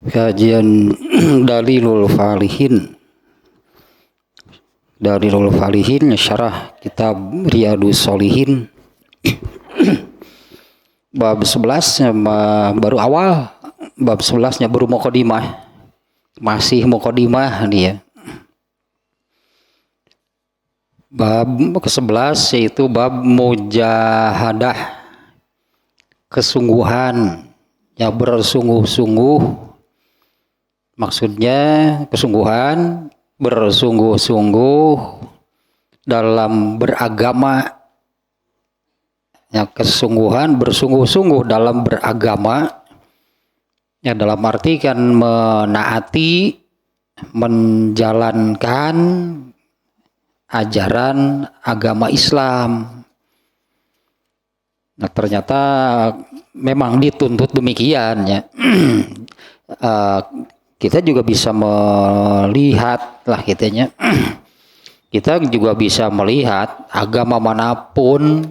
Kajian Dalilul Falihin. Dalilul Falihin syarah kitab Riyadhus Shalihin. Bab 11 baru awal. Bab 11-nya baru muqaddimah. Masih muqaddimah dia. Bab ke-11 yaitu bab mujahadah, kesungguhan, ya bersungguh-sungguh. Maksudnya kesungguhan, bersungguh-sungguh dalam beragama. Ya, kesungguhan, bersungguh-sungguh dalam beragama. Ya, dalam arti kan menaati, menjalankan ajaran agama Islam. Nah, ternyata memang dituntut demikian ya. Kita juga bisa melihat lah kitanya. Kita juga bisa melihat agama manapun,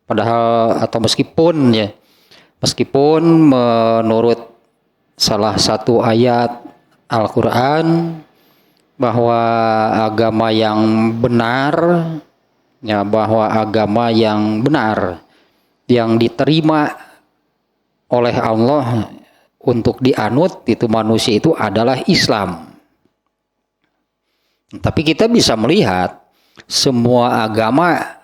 padahal atau meskipun menurut salah satu ayat Al-Quran bahwa agama yang benar, ya bahwa agama yang benar yang diterima oleh Allah untuk dianut itu manusia itu adalah Islam. Tapi kita bisa melihat semua agama,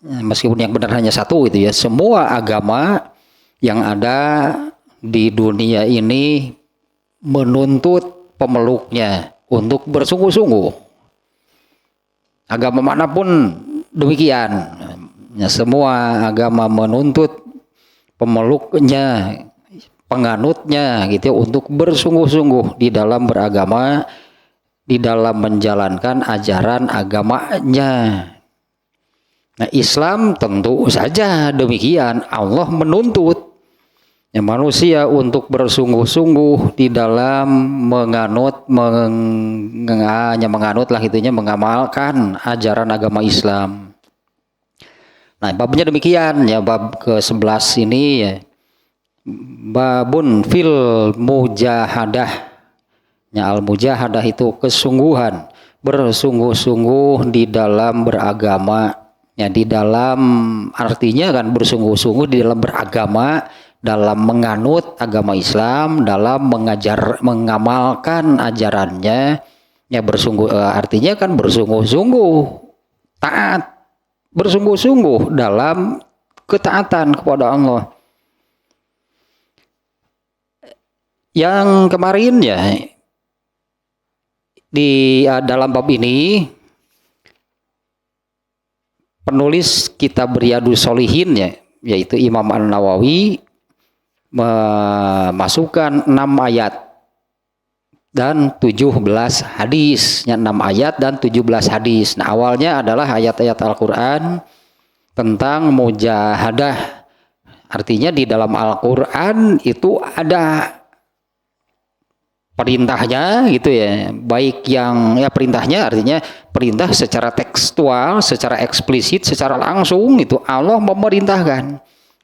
meskipun yang benar hanya satu itu ya, semua agama yang ada di dunia ini menuntut pemeluknya untuk bersungguh-sungguh. Agama manapun demikian. Ya, semua agama menuntut pemeluknya, penganutnya gitu untuk bersungguh-sungguh di dalam beragama, di dalam menjalankan ajaran agamanya. Nah, Islam tentu saja demikian. Allah menuntut ya, manusia untuk bersungguh-sungguh di dalam mengamalkan ajaran agama Islam. Nah, babnya demikian ya, bab ke-11 ini ya. Babun fil mujahadah. Ya, al-mujahadah itu kesungguhan, bersungguh-sungguh di dalam beragama. Ya, di dalam artinya kan bersungguh-sungguh di dalam beragama, dalam menganut agama Islam, dalam mengamalkan ajarannya. Ya, artinya kan bersungguh-sungguh taat, bersungguh-sungguh dalam ketaatan kepada Allah. Yang kemarin ya di dalam bab ini penulis kitab Riyadhus Shalihin ya, yaitu Imam An-Nawawi memasukkan 6 ayat dan 17 hadis. 6 ayat dan 17 hadis. Nah, awalnya adalah ayat-ayat Al-Quran tentang mujahadah. Artinya di dalam Al-Quran itu ada perintahnya gitu ya. Baik yang ya perintahnya artinya perintah secara tekstual, secara eksplisit, secara langsung itu Allah memerintahkan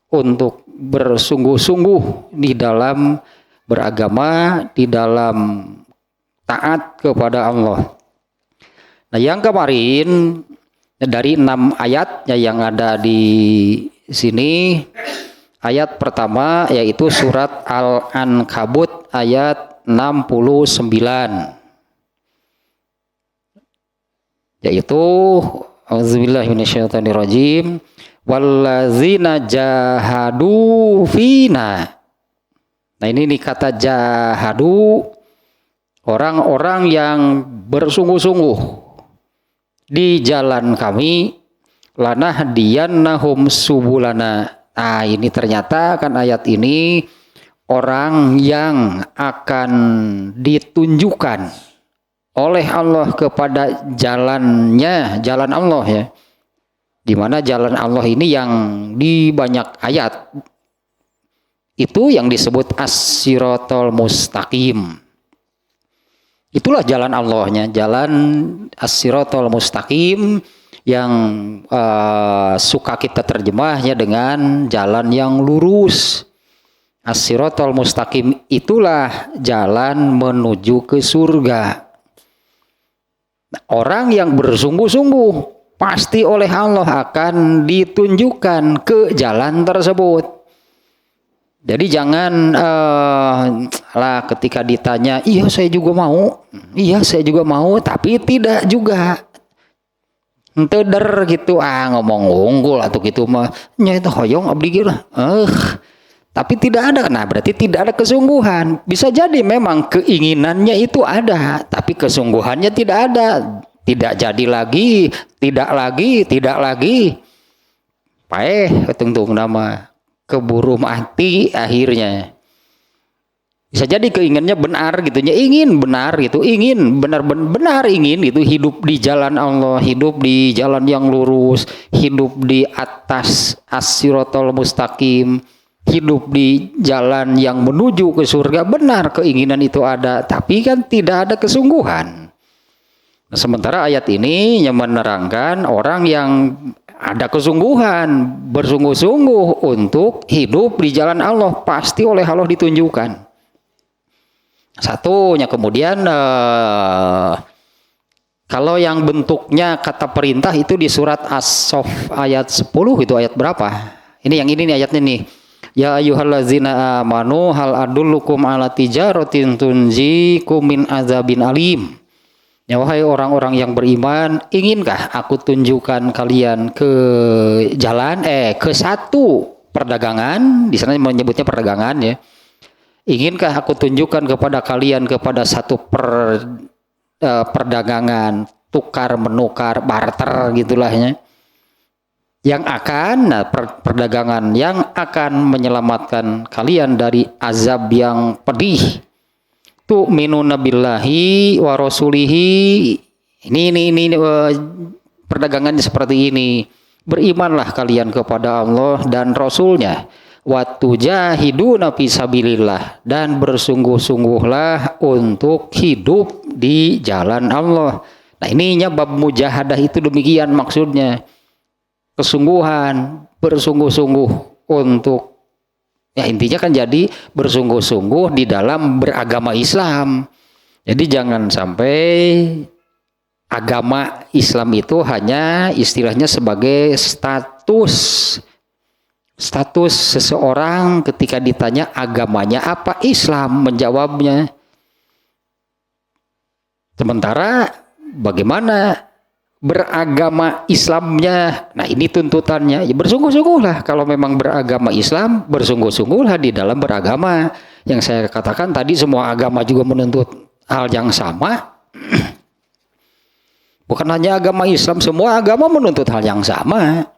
untuk bersungguh-sungguh di dalam beragama, di dalam taat kepada Allah. Nah, yang kemarin dari 6 ayatnya yang ada di sini, ayat pertama yaitu surat Al-Ankabut ayat 69. Yaitu auzubillahi minasyaitonirrajim wallazina jahadu fina. Nah, ini nih kata jahadu, orang-orang yang bersungguh-sungguh di jalan kami, lanahdiyannahum subulana. Nah, ini ternyata kan ayat ini orang yang akan ditunjukkan oleh Allah kepada jalannya, jalan Allah ya. Di mana jalan Allah ini yang di banyak ayat itu yang disebut as-siratal mustaqim. Itulah jalan Allahnya, jalan as-siratal mustaqim yang suka kita terjemahnya dengan jalan yang lurus. As-siratal mustaqim itulah jalan menuju ke surga. Orang yang bersungguh-sungguh pasti oleh Allah akan ditunjukkan ke jalan tersebut. Jadi jangan lah ketika ditanya, iya saya juga mau, tapi tidak juga. Teder gitu ngomong unggul atau gitu mah nya itu hoyong abdi gitu. Tapi tidak ada. Nah, berarti tidak ada kesungguhan. Bisa jadi memang keinginannya itu ada, tapi kesungguhannya tidak ada. Tidak jadi lagi, tidak lagi. Ketung nama keburu mati akhirnya. Bisa jadi keinginannya benar gitu, ingin benar gitu, ingin benar ingin gitu, hidup di jalan Allah, hidup di jalan yang lurus, hidup di atas as-siratal mustaqim, hidup di jalan yang menuju ke surga. Benar keinginan itu ada, tapi kan tidak ada kesungguhan. Nah, sementara ayat ini yang menerangkan orang yang ada kesungguhan, bersungguh-sungguh untuk hidup di jalan Allah, pasti oleh Allah ditunjukkan. Satunya kemudian kalau yang bentuknya kata perintah itu di surat As-Saff ayat 10 itu ayat berapa? Ini yang ini nih ayatnya nih. Ya ayyuhallazina amanu hal adullukum ala tijaratin tunjikum min azabin alim. Ya wahai orang-orang yang beriman, inginkah aku tunjukkan kalian ke jalan ke satu perdagangan, di sana menyebutnya perdagangan ya. Inginkah aku tunjukkan kepada kalian kepada satu perdagangan tukar menukar barter gitulah ya. Yang akan perdagangan yang akan menyelamatkan kalian dari azab yang pedih. Tu'minuna billahi wa rasulihi. Ini perdagangannya seperti ini. Berimanlah kalian kepada Allah dan Rasulnya. Wa tujahiduna fi sabilillah, dan bersungguh-sungguhlah untuk hidup di jalan Allah. Nah, ininya bab mujahadah itu demikian maksudnya. Kesungguhan, bersungguh-sungguh untuk ya intinya kan jadi bersungguh-sungguh di dalam beragama Islam. Jadi jangan sampai agama Islam itu hanya istilahnya sebagai status seseorang ketika ditanya agamanya apa, Islam, menjawabnya. Sementara bagaimana beragama Islamnya? Nah, ini tuntutannya. Ya bersungguh-sungguhlah kalau memang beragama Islam, bersungguh-sungguhlah di dalam beragama. Yang saya katakan tadi, semua agama juga menuntut hal yang sama. Bukan hanya agama Islam, semua agama menuntut hal yang sama.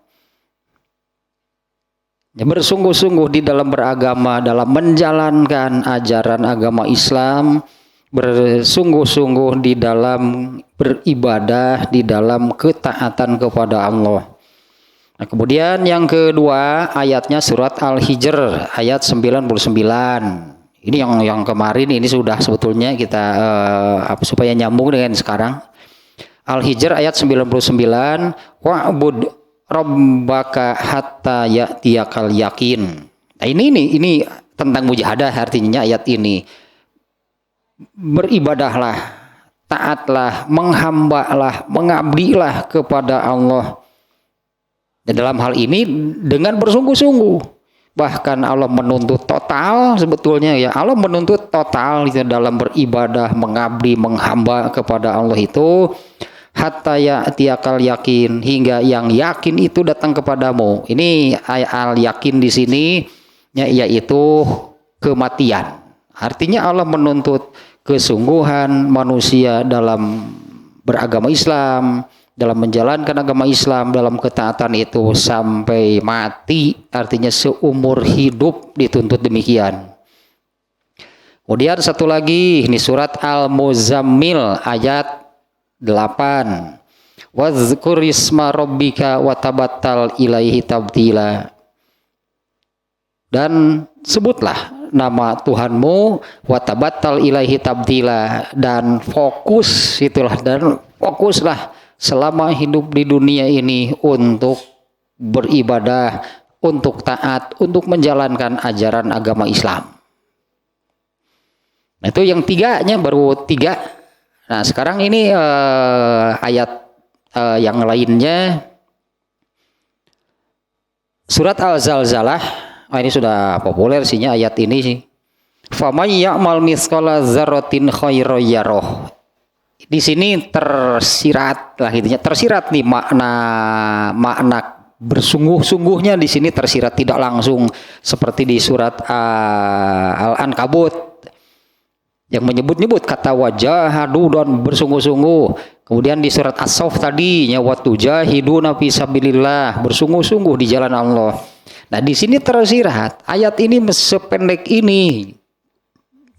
Ya, bersungguh-sungguh di dalam beragama, dalam menjalankan ajaran agama Islam, bersungguh-sungguh di dalam beribadah, di dalam ketaatan kepada Allah. Nah, kemudian yang kedua ayatnya surat Al-Hijr ayat 99. Ini yang kemarin ini sudah sebetulnya kita supaya nyambung dengan sekarang. Al-Hijr ayat 99, wa'bud rabbaka hatta ya'tiyakal yakin. Nah, ini tentang mujahadah artinya ayat ini. Beribadahlah, taatlah, menghambalah, mengabdilah kepada Allah. Dan dalam hal ini dengan bersungguh-sungguh. Bahkan Allah menuntut total sebetulnya ya. Allah menuntut total gitu, dalam beribadah, mengabdi, menghamba kepada Allah itu. Hatta ya'tiyakal yakin, hingga yang yakin itu datang kepadamu. Ini al yakin di sini yaitu kematian. Artinya Allah menuntut kesungguhan manusia dalam beragama Islam, dalam menjalankan agama Islam, dalam ketaatan itu sampai mati. Artinya seumur hidup dituntut demikian. Kemudian satu lagi, ini surat Al-Muzammil ayat 8. Wazkur isma rabbika watabattal ilaihi tabtila. Dan sebutlah nama Tuhanmu, watabattal ilaihi tabtila, dan fokuslah selama hidup di dunia ini untuk beribadah, untuk taat, untuk menjalankan ajaran agama Islam. Nah, itu yang tiganya, baru 3. Nah, sekarang ini ayat yang lainnya. Surat Al-Zalzalah, ini sudah populer sihnya ayat ini sih. Faman ya'mal mithqala dzarratin khairan yarah. Di sini tersirat lah gitunya, tersirat nih makna bersungguh-sungguhnya di sini tersirat, tidak langsung seperti di surat Al-Ankabut yang menyebut-nyebut kata wajahadu dan bersungguh-sungguh. Kemudian di surat As-Saff tadinya watujahiduna fi sabilillah, bersungguh-sungguh di jalan Allah. Nah, di sini tersirat ayat ini sependek ini.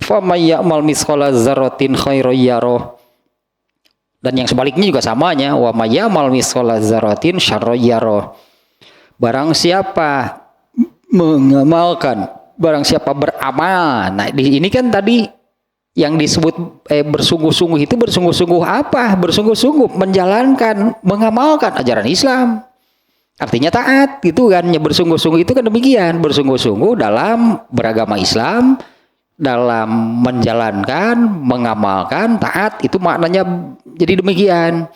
Faman ya'mal mithqala dzarratin khairan yarah. Dan yang sebaliknya juga samanya, wa may ya'mal mithqala dzarratin syarran yarah. Barang siapa mengamalkan, barang siapa beramal. Nah, ini kan tadi yang disebut bersungguh-sungguh itu bersungguh-sungguh apa? Bersungguh-sungguh menjalankan, mengamalkan ajaran Islam. Artinya taat gitu kan. Ya, bersungguh-sungguh itu kan demikian, bersungguh-sungguh dalam beragama Islam, dalam menjalankan, mengamalkan, taat, itu maknanya jadi demikian.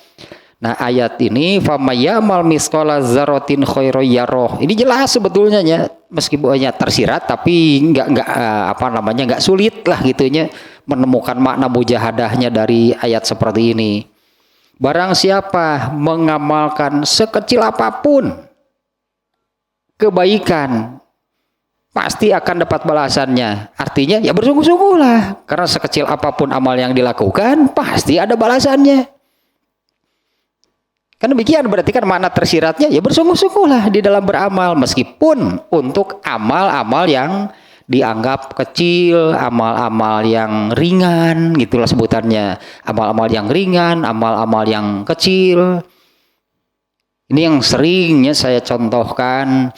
Nah, ayat ini famayyamal misqala dzarratin khairan yarah. Ini jelas sebetulnya ya, meskipun hanya tersirat tapi enggak sulit lah gitunya menemukan makna mujahadahnya dari ayat seperti ini. Barang siapa mengamalkan sekecil apapun kebaikan, pasti akan dapat balasannya. Artinya ya bersungguh-sungguhlah, karena sekecil apapun amal yang dilakukan pasti ada balasannya. Kan demikian, berarti kan makna tersiratnya ya bersungguh-sungguhlah di dalam beramal, meskipun untuk amal-amal yang dianggap kecil, amal-amal yang ringan, gitulah sebutannya. Amal-amal yang ringan, amal-amal yang kecil. Ini yang seringnya saya contohkan,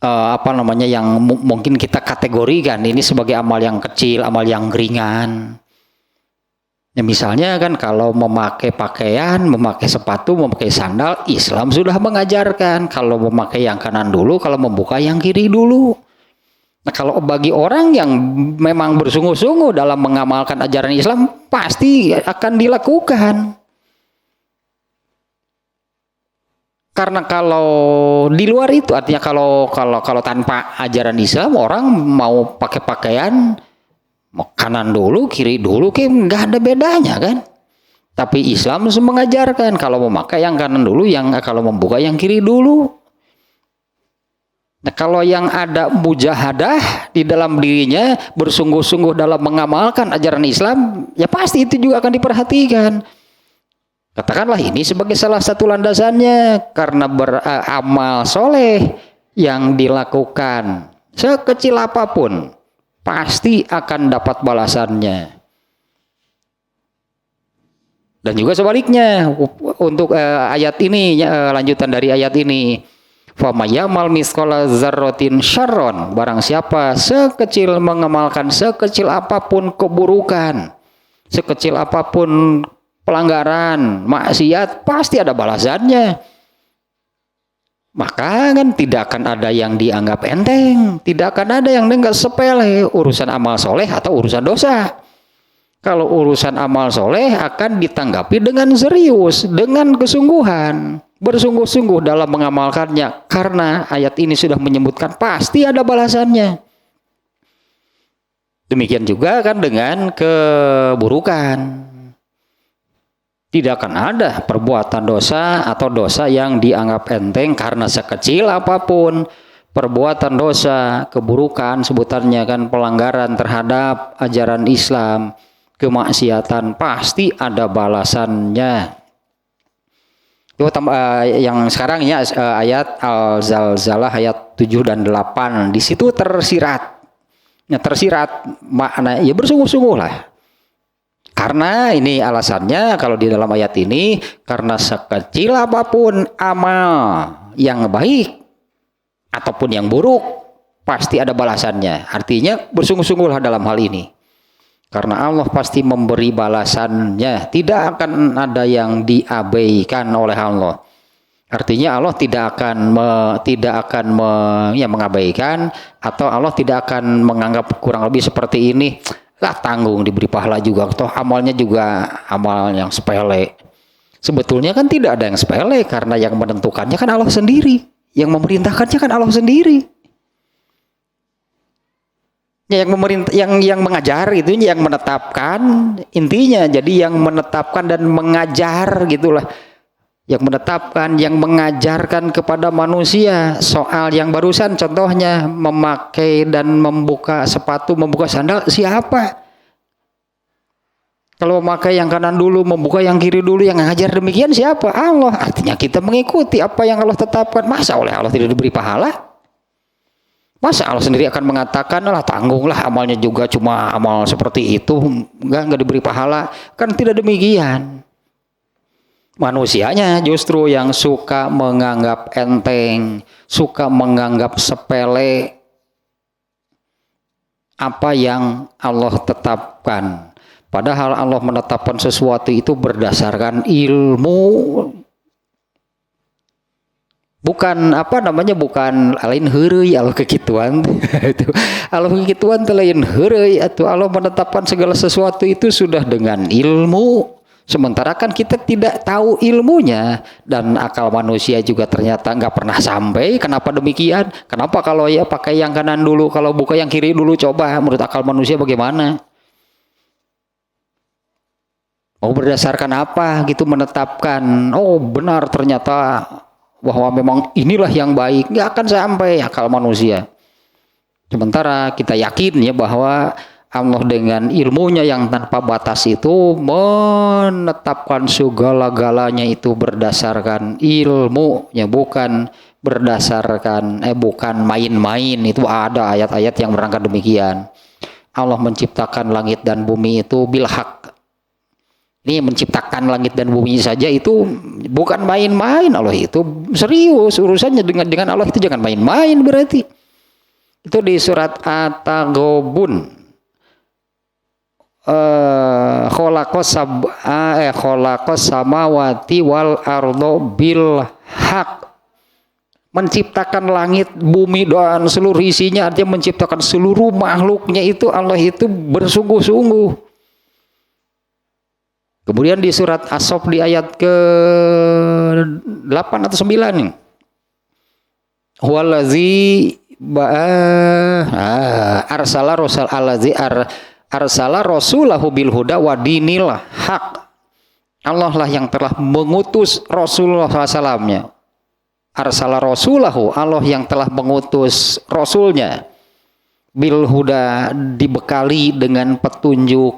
yang mungkin kita kategorikan ini sebagai amal yang kecil, amal yang ringan. Ya, misalnya kan kalau memakai pakaian, memakai sepatu, memakai sandal, Islam sudah mengajarkan kalau memakai yang kanan dulu, kalau membuka yang kiri dulu. Nah, kalau bagi orang yang memang bersungguh-sungguh dalam mengamalkan ajaran Islam, pasti akan dilakukan. Karena kalau di luar itu, artinya kalau tanpa ajaran Islam, orang mau pakai pakaian kanan dulu, kiri dulu, nggak ada bedanya kan. Tapi Islam mengajarkan kalau memakai yang kanan dulu, kalau membuka yang kiri dulu. Nah, kalau yang ada mujahadah di dalam dirinya, bersungguh-sungguh dalam mengamalkan ajaran Islam, ya pasti itu juga akan diperhatikan. Katakanlah ini sebagai salah satu landasannya, karena beramal soleh yang dilakukan sekecil apapun pasti akan dapat balasannya. Dan juga sebaliknya untuk ayat ini, lanjutan dari ayat ini, famayyamal misqala dzarratin syarron, barang siapa mengamalkan sekecil apapun keburukan, sekecil apapun pelanggaran, maksiat, pasti ada balasannya. Maka kan tidak akan ada yang dianggap enteng, tidak akan ada yang dianggap sepele urusan amal soleh atau urusan dosa. Kalau urusan amal soleh akan ditanggapi dengan serius, dengan kesungguhan, bersungguh-sungguh dalam mengamalkannya, karena ayat ini sudah menyebutkan pasti ada balasannya. Demikian juga kan dengan keburukan. Tidak akan ada perbuatan dosa atau dosa yang dianggap enteng karena sekecil apapun. Perbuatan dosa, keburukan, sebutannya kan pelanggaran terhadap ajaran Islam, kemaksiatan, pasti ada balasannya. Itu yang sekarang ya, ayat Al-Zalzalah ayat 7 dan 8. Di situ tersirat. Ya, tersirat makna ya bersungguh-sungguh lah. Karena ini alasannya kalau di dalam ayat ini, karena sekecil apapun amal yang baik ataupun yang buruk pasti ada balasannya. Artinya bersungguh-sungguhlah dalam hal ini. Karena Allah pasti memberi balasannya, tidak akan ada yang diabaikan oleh Allah. Artinya Allah tidak akan mengabaikan, atau Allah tidak akan menganggap kurang lebih seperti ini, lah tanggung diberi pahala juga, toh amalnya juga amal yang sepele. Sebetulnya kan tidak ada yang sepele, karena yang menentukannya kan Allah sendiri, yang memerintahkannya kan Allah sendiri. Ya, yang mengajar itu yang menetapkan intinya, jadi yang menetapkan dan mengajar gitulah. Yang menetapkan, yang mengajarkan kepada manusia soal yang barusan, contohnya memakai dan membuka sepatu, membuka sandal, siapa? Kalau memakai yang kanan dulu, membuka yang kiri dulu, yang ngajar demikian siapa? Allah. Artinya kita mengikuti apa yang Allah tetapkan. Masa oleh Allah tidak diberi pahala? Masa Allah sendiri akan mengatakan, lah tanggunglah amalnya juga cuma amal seperti itu, enggak diberi pahala? Kan tidak demikian. Manusianya justru yang suka menganggap enteng, suka menganggap sepele apa yang Allah tetapkan. Padahal Allah menetapkan sesuatu itu berdasarkan ilmu, bukan bukan lain heureuy Allah kekituan. Itu Allah kekituan teh lain heureuy, atuh Allah menetapkan segala sesuatu itu sudah dengan ilmu. Sementara kan kita tidak tahu ilmunya, dan akal manusia juga ternyata nggak pernah sampai. Kenapa demikian? Kenapa kalau ya pakai yang kanan dulu, kalau buka yang kiri dulu? Coba menurut akal manusia bagaimana? Oh, berdasarkan apa gitu menetapkan? Oh, benar ternyata bahwa memang inilah yang baik. Nggak akan sampai akal manusia. Sementara kita yakin ya bahwa Allah dengan ilmunya yang tanpa batas itu menetapkan segala-galanya itu berdasarkan ilmunya, bukan berdasarkan bukan main-main. Itu ada ayat-ayat yang berangkat demikian. Allah menciptakan langit dan bumi itu bil haq. Ini menciptakan langit dan bumi saja itu bukan main-main. Allah itu serius urusannya, dengan Allah itu jangan main-main berarti. Itu di surat At-Taghabun. Khalaqas samawati wal ardo bil haq, menciptakan langit, bumi dan seluruh isinya, artinya menciptakan seluruh makhluknya itu Allah itu bersungguh-sungguh. Kemudian di surat As-Saff di ayat ke-8 atau 9 nih, huwallazi arsala rasulahu bil huda wa dinil haq. Allah lah yang telah mengutus Rasulullah SAW-nya. Arsala rasulahu, Allah yang telah mengutus Rasulnya. Bil huda, dibekali dengan petunjuk,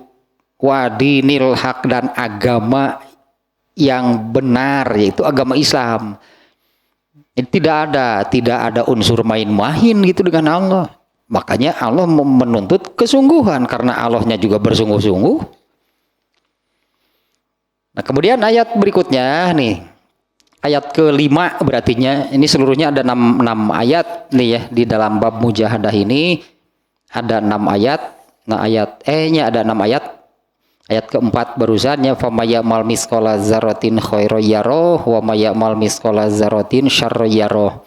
wa dinil haq, dan agama yang benar, yaitu agama Islam. Tidak ada unsur main-main gitu dengan Allah. Makanya Allah menuntut kesungguhan, karena Allahnya juga bersungguh-sungguh. Nah, kemudian ayat berikutnya nih, ayat ke-5 berartinya, ini seluruhnya ada 6 ayat nih ya, di dalam bab mujahadah ini ada 6 ayat. Nah, ayat nya ada 6 ayat. Ayat keempat barusannya, famayamal misqala dzarratin khairan yarah wa mayamal misqala dzarratin syarran yarah.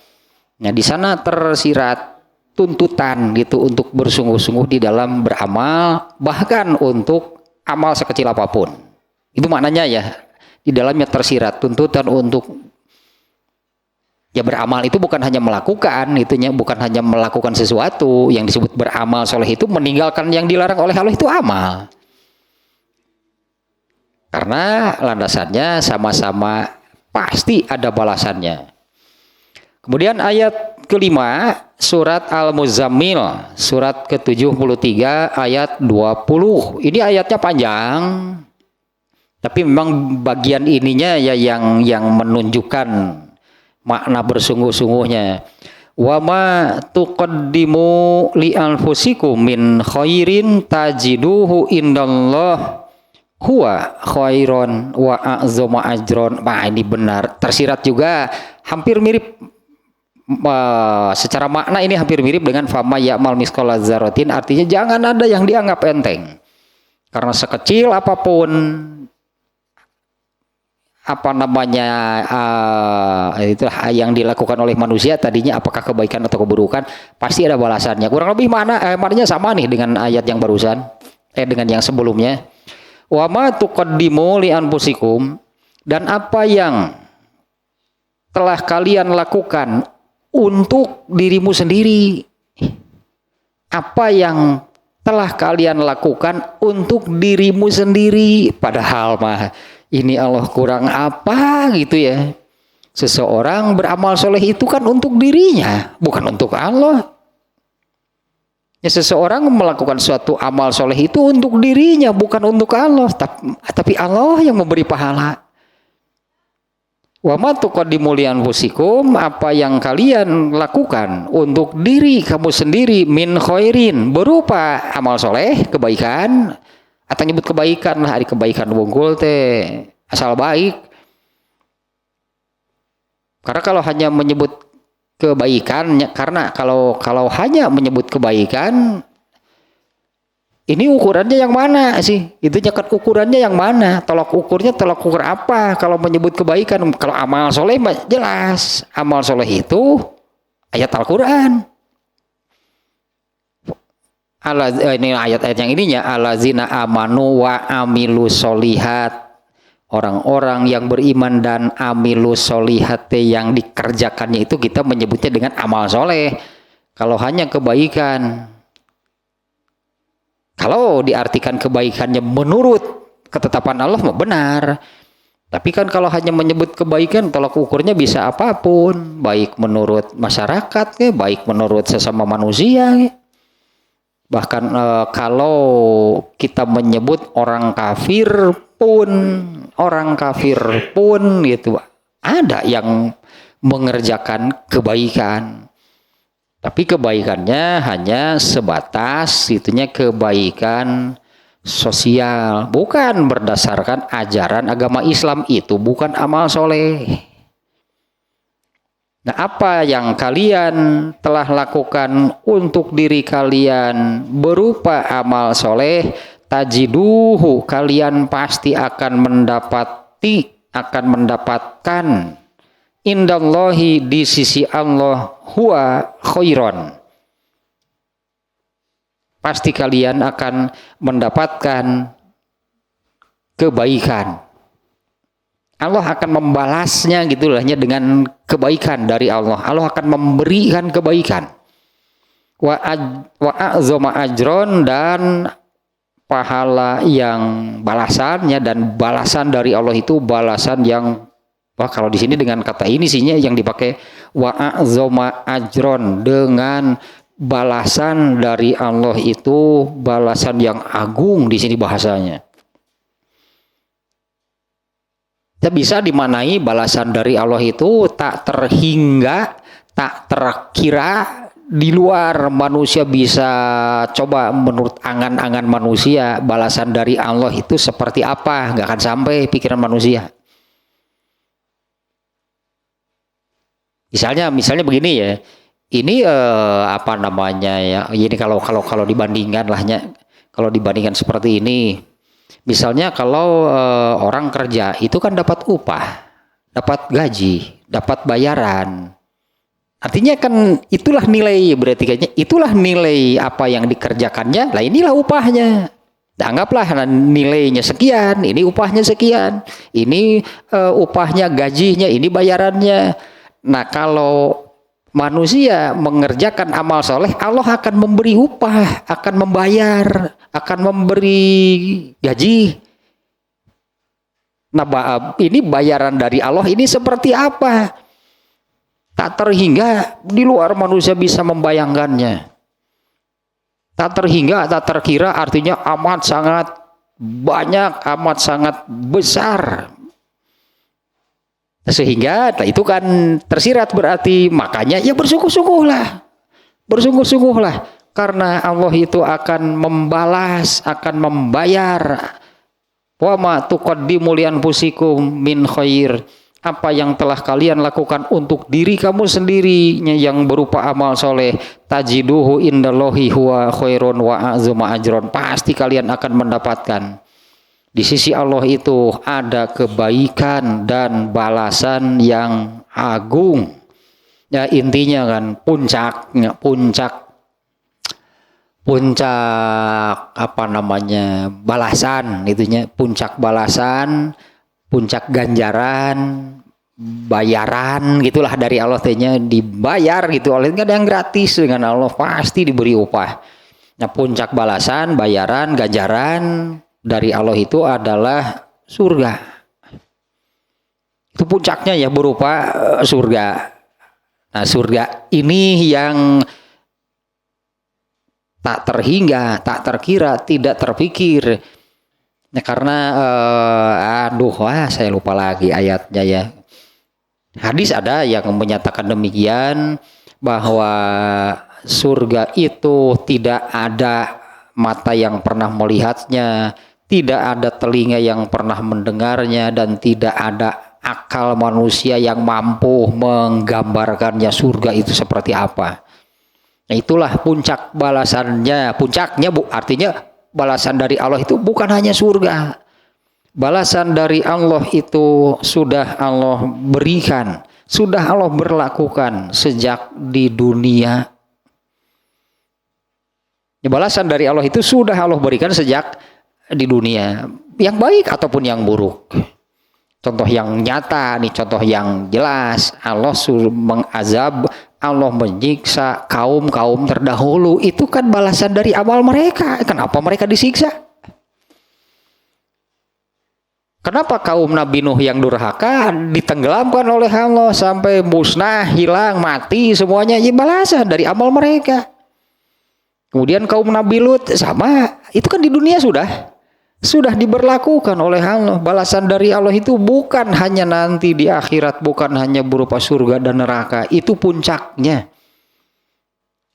Nah, di sana tersirat tuntutan gitu untuk bersungguh-sungguh di dalam beramal, bahkan untuk amal sekecil apapun. Itu maknanya ya, di dalamnya tersirat tuntutan untuk ya beramal itu bukan hanya melakukan, itunya bukan hanya melakukan sesuatu. Yang disebut beramal soleh itu meninggalkan yang dilarang oleh Allah, itu amal. Karena landasannya sama-sama pasti ada balasannya. Kemudian ayat kelima, surat Al-Muzammil, surat ke-73 ayat 20. Ini ayatnya panjang, tapi memang bagian ininya ya yang menunjukkan makna bersungguh-sungguhnya. Wa ma tuqaddimu li anfusikum min khairin tajiduhu indallah huwa khairon wa a'zama ajron. Nah, ini benar tersirat juga, hampir mirip secara makna, ini hampir mirip dengan fama ya'mal misqala dzarratin. Artinya jangan ada yang dianggap enteng, karena sekecil apapun apa namanya itulah yang dilakukan oleh manusia tadinya apakah kebaikan atau keburukan pasti ada balasannya. Kurang lebih maknanya sama nih dengan ayat yang barusan dengan yang sebelumnya. Wa ma tuqaddimu li anfusikum, dan apa yang telah kalian lakukan untuk dirimu sendiri. Apa yang telah kalian lakukan untuk dirimu sendiri, padahal mah ini Allah kurang apa gitu ya. Seseorang beramal soleh itu kan untuk dirinya, bukan untuk Allah. Ya, seseorang melakukan suatu amal soleh itu untuk dirinya, bukan untuk Allah. Tapi Allah yang memberi pahala. Wa ma tuqaddimu li anfusikum, apa yang kalian lakukan untuk diri kamu sendiri min khairin, berupa amal soleh, kebaikan. Atau nyebut kebaikan lah, hari kebaikan wungkul teh asal baik. Karena kalau hanya menyebut kebaikan, karena kalau hanya menyebut kebaikan, ini ukurannya yang mana sih? Itu nyekat ukurannya yang mana? Tolak ukurnya tolak ukur apa? Kalau menyebut kebaikan, kalau amal soleh jelas, amal soleh itu ayat Al-Quran. Ini ayat-ayat yang ininya allazina amanu wa amilu solihat, orang-orang yang beriman dan amilu solihat yang dikerjakannya itu kita menyebutnya dengan amal soleh. Kalau hanya kebaikan, kalau diartikan kebaikannya menurut ketetapan Allah benar. Tapi kan kalau hanya menyebut kebaikan, tolak ukurnya bisa apapun, baik menurut masyarakat, baik menurut sesama manusia. Bahkan kalau kita menyebut orang kafir pun gitu, ada yang mengerjakan kebaikan. Tapi kebaikannya hanya sebatas itunya kebaikan sosial, bukan berdasarkan ajaran agama Islam, itu bukan amal soleh. Nah, apa yang kalian telah lakukan untuk diri kalian berupa amal soleh, tajiduhu, kalian pasti akan mendapatkan indallahi, di sisi Allah, huwa khairon. Pasti kalian akan mendapatkan kebaikan. Allah akan membalasnya gitulahnya dengan kebaikan dari Allah. Allah akan memberikan kebaikan. Wa a'zama ajron, dan pahala yang balasannya, dan balasan dari Allah itu balasan yang kalau di sini dengan kata ini sihnya yang dipakai wa a'zama ajron, dengan balasan dari Allah itu balasan yang agung di sini bahasanya. Bisa dimaknai balasan dari Allah itu tak terhingga, tak terkira, di luar manusia bisa coba menurut angan-angan manusia balasan dari Allah itu seperti apa, nggak akan sampai pikiran manusia. Misalnya begini ya, ini apa namanya ya, ini kalau dibandingkan lahnya, kalau dibandingkan seperti ini. Misalnya kalau orang kerja itu kan dapat upah, dapat gaji, dapat bayaran. Artinya kan itulah nilai, berarti kayaknya itulah nilai apa yang dikerjakannya. Lah inilah upahnya. Anggaplah nilainya sekian, ini upahnya sekian. Ini upahnya, gajinya, ini bayarannya. Nah, kalau manusia mengerjakan amal soleh, Allah akan memberi upah, akan membayar, akan memberi gaji. Nah, ini bayaran dari Allah ini seperti apa? Tak terhingga, di luar manusia bisa membayangkannya. Tak terhingga, tak terkira, artinya amat sangat banyak, amat sangat besar. Sehingga itu kan tersirat, berarti makanya ya bersungguh-sungguhlah karena Allah itu akan membalas, akan membayar. Wa ma tuqaddimu li anfusikum min khair, apa yang telah kalian lakukan untuk diri kamu sendirinya yang berupa amal soleh, tajiduhu indallahi huwa khairun wa a'zama ajron, pasti kalian akan mendapatkan Di sisi Allah itu ada kebaikan dan balasan yang agung. Ya intinya kan puncaknya, puncak apa namanya balasan itunya, puncak balasan, puncak ganjaran, bayaran gitulah dari Allah tehnya, dibayar gitu oleh, nggak ada yang gratis dengan Allah, pasti diberi upah. Nah puncak balasan, bayaran, ganjaran dari Allah itu adalah surga. Itu puncaknya ya, berupa surga. Nah surga ini yang tak terhingga, tak terkira, tidak terpikir. Nah karena saya lupa lagi ayatnya ya. Hadis ada yang menyatakan demikian, bahwa surga itu tidak ada mata yang pernah melihatnya, tidak ada telinga yang pernah mendengarnya, dan tidak ada akal manusia yang mampu menggambarkannya surga itu seperti apa. Nah, itulah puncak balasannya. Puncaknya artinya balasan dari Allah itu bukan hanya surga. Balasan dari Allah itu sudah Allah berikan, sudah Allah berlakukan sejak di dunia. Balasan dari Allah itu sudah Allah berikan sejak di dunia, yang baik ataupun yang buruk. Contoh yang nyata nih, contoh yang jelas, Allah mengazab, Allah menyiksa kaum-kaum terdahulu. Itu kan balasan dari amal mereka. Kenapa mereka disiksa? Kenapa kaum Nabi Nuh yang durhaka ditenggelamkan oleh Allah sampai musnah, hilang, mati semuanya? Ya balasan dari amal mereka. Kemudian kaum Nabi Lut sama, itu kan di dunia sudah diberlakukan oleh Allah. Balasan dari Allah itu bukan hanya nanti di akhirat, bukan hanya berupa surga dan neraka. Itu puncaknya.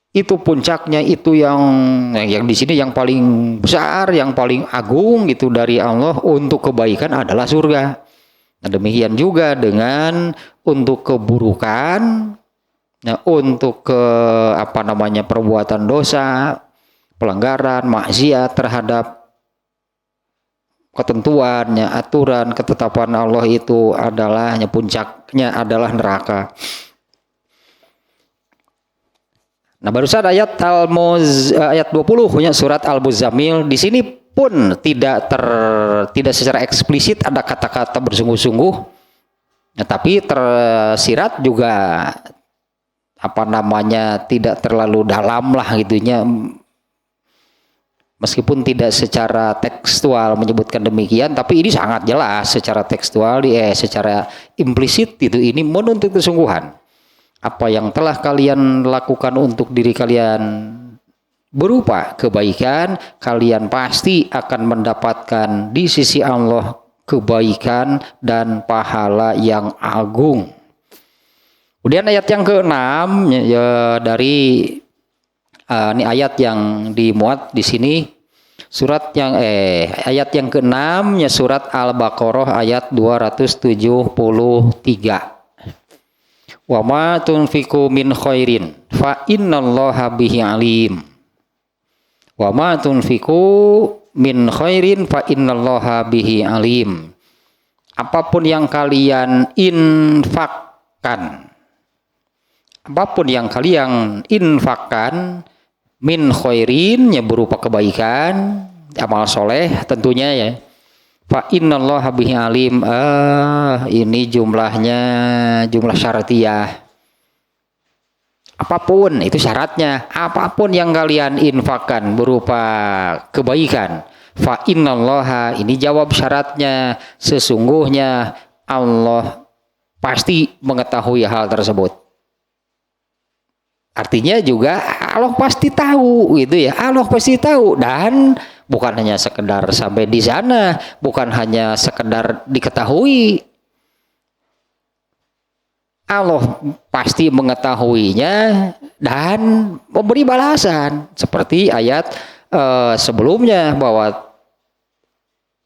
Itu puncaknya, itu yang di sini yang paling besar, yang paling agung gitu dari Allah untuk kebaikan adalah surga. Nah, demikian juga dengan untuk keburukan, nah, untuk perbuatan dosa, pelanggaran, maksiat terhadap ketentuannya, aturan, ketetapan Allah itu adalah puncaknya adalah neraka. Nah, barusan ayat ayat 20 punya surat Al-Muzammil, di sini pun tidak secara eksplisit ada kata-kata bersungguh-sungguh. Nah, tapi tersirat juga tidak terlalu dalam lah gitunya. Meskipun tidak secara tekstual menyebutkan demikian, tapi ini sangat jelas secara tekstual, secara implisit itu ini menuntut kesungguhan. Apa yang telah kalian lakukan untuk diri kalian berupa kebaikan, kalian pasti akan mendapatkan di sisi Allah kebaikan dan pahala yang agung. Kemudian ayat yang ke-6 ya, dari ini ayat yang dimuat di sini surat yang ayat yang ke-6 ya, surat Al-Baqarah ayat 273. Wa ma tunfiqu min khairin fa innallaha bihi alim. Wa ma tunfiqu min khairin fa innallaha bihi alim. Apapun yang kalian infakkan, apapun yang kalian infakkan, min khairin ya berupa kebaikan, amal soleh tentunya ya. Fa innallaha bihi alim, ini jumlahnya jumlah syartiyah. Apapun itu syaratnya, apapun yang kalian infakkan berupa kebaikan, fa innallaha ini jawab syaratnya, sesungguhnya Allah pasti mengetahui hal tersebut. Artinya juga Allah pasti tahu gitu ya. Allah pasti tahu, dan bukan hanya sekedar sampai di sana, bukan hanya sekedar diketahui. Allah pasti mengetahuinya dan memberi balasan. Seperti ayat sebelumnya, bahwa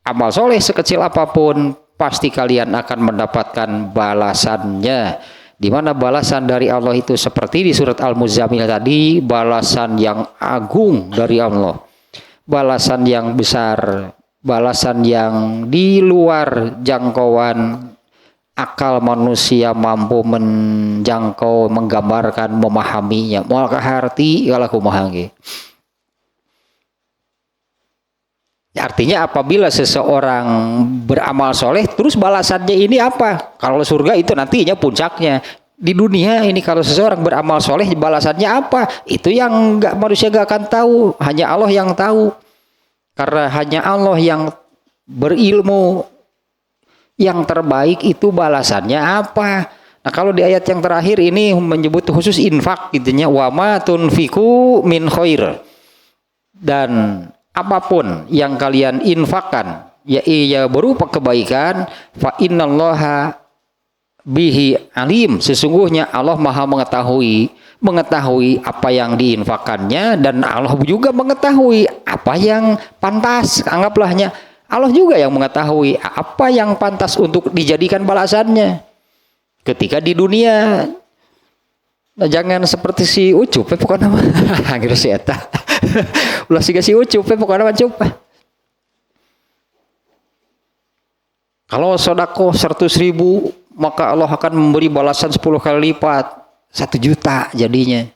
amal soleh sekecil apapun pasti kalian akan mendapatkan balasannya. Di mana balasan dari Allah itu seperti di surat Al-Muzammil tadi, balasan yang agung dari Allah, balasan yang besar, balasan yang di luar jangkauan akal manusia mampu menjangkau, menggambarkan, memahaminya. Moal kaharti kalau kumaha ge. Artinya apabila seseorang beramal soleh, terus balasannya ini apa? Kalau surga itu nantinya puncaknya. Di dunia ini kalau seseorang beramal soleh, balasannya apa? Itu yang manusia nggak akan tahu. Hanya Allah yang tahu. Karena hanya Allah yang berilmu yang terbaik itu balasannya apa. Nah kalau di ayat yang terakhir ini menyebut khusus infak gitunya, wa ma tunfiku min khair, dan apapun yang kalian infakkan ya berupa kebaikan, fa innallaha bihi alim, sesungguhnya Allah Maha mengetahui apa yang diinfakannya, dan Allah juga mengetahui apa yang pantas. Anggaplah Allah juga yang mengetahui apa yang pantas untuk dijadikan balasannya ketika di dunia. Nah, jangan seperti si Ucup, pokoknya nama angger si eta. Ulah siga si Ucup, pokoknya nama Ucup. Kalau sedekah 100.000, maka Allah akan memberi balasan 10 kali lipat, 1 juta jadinya.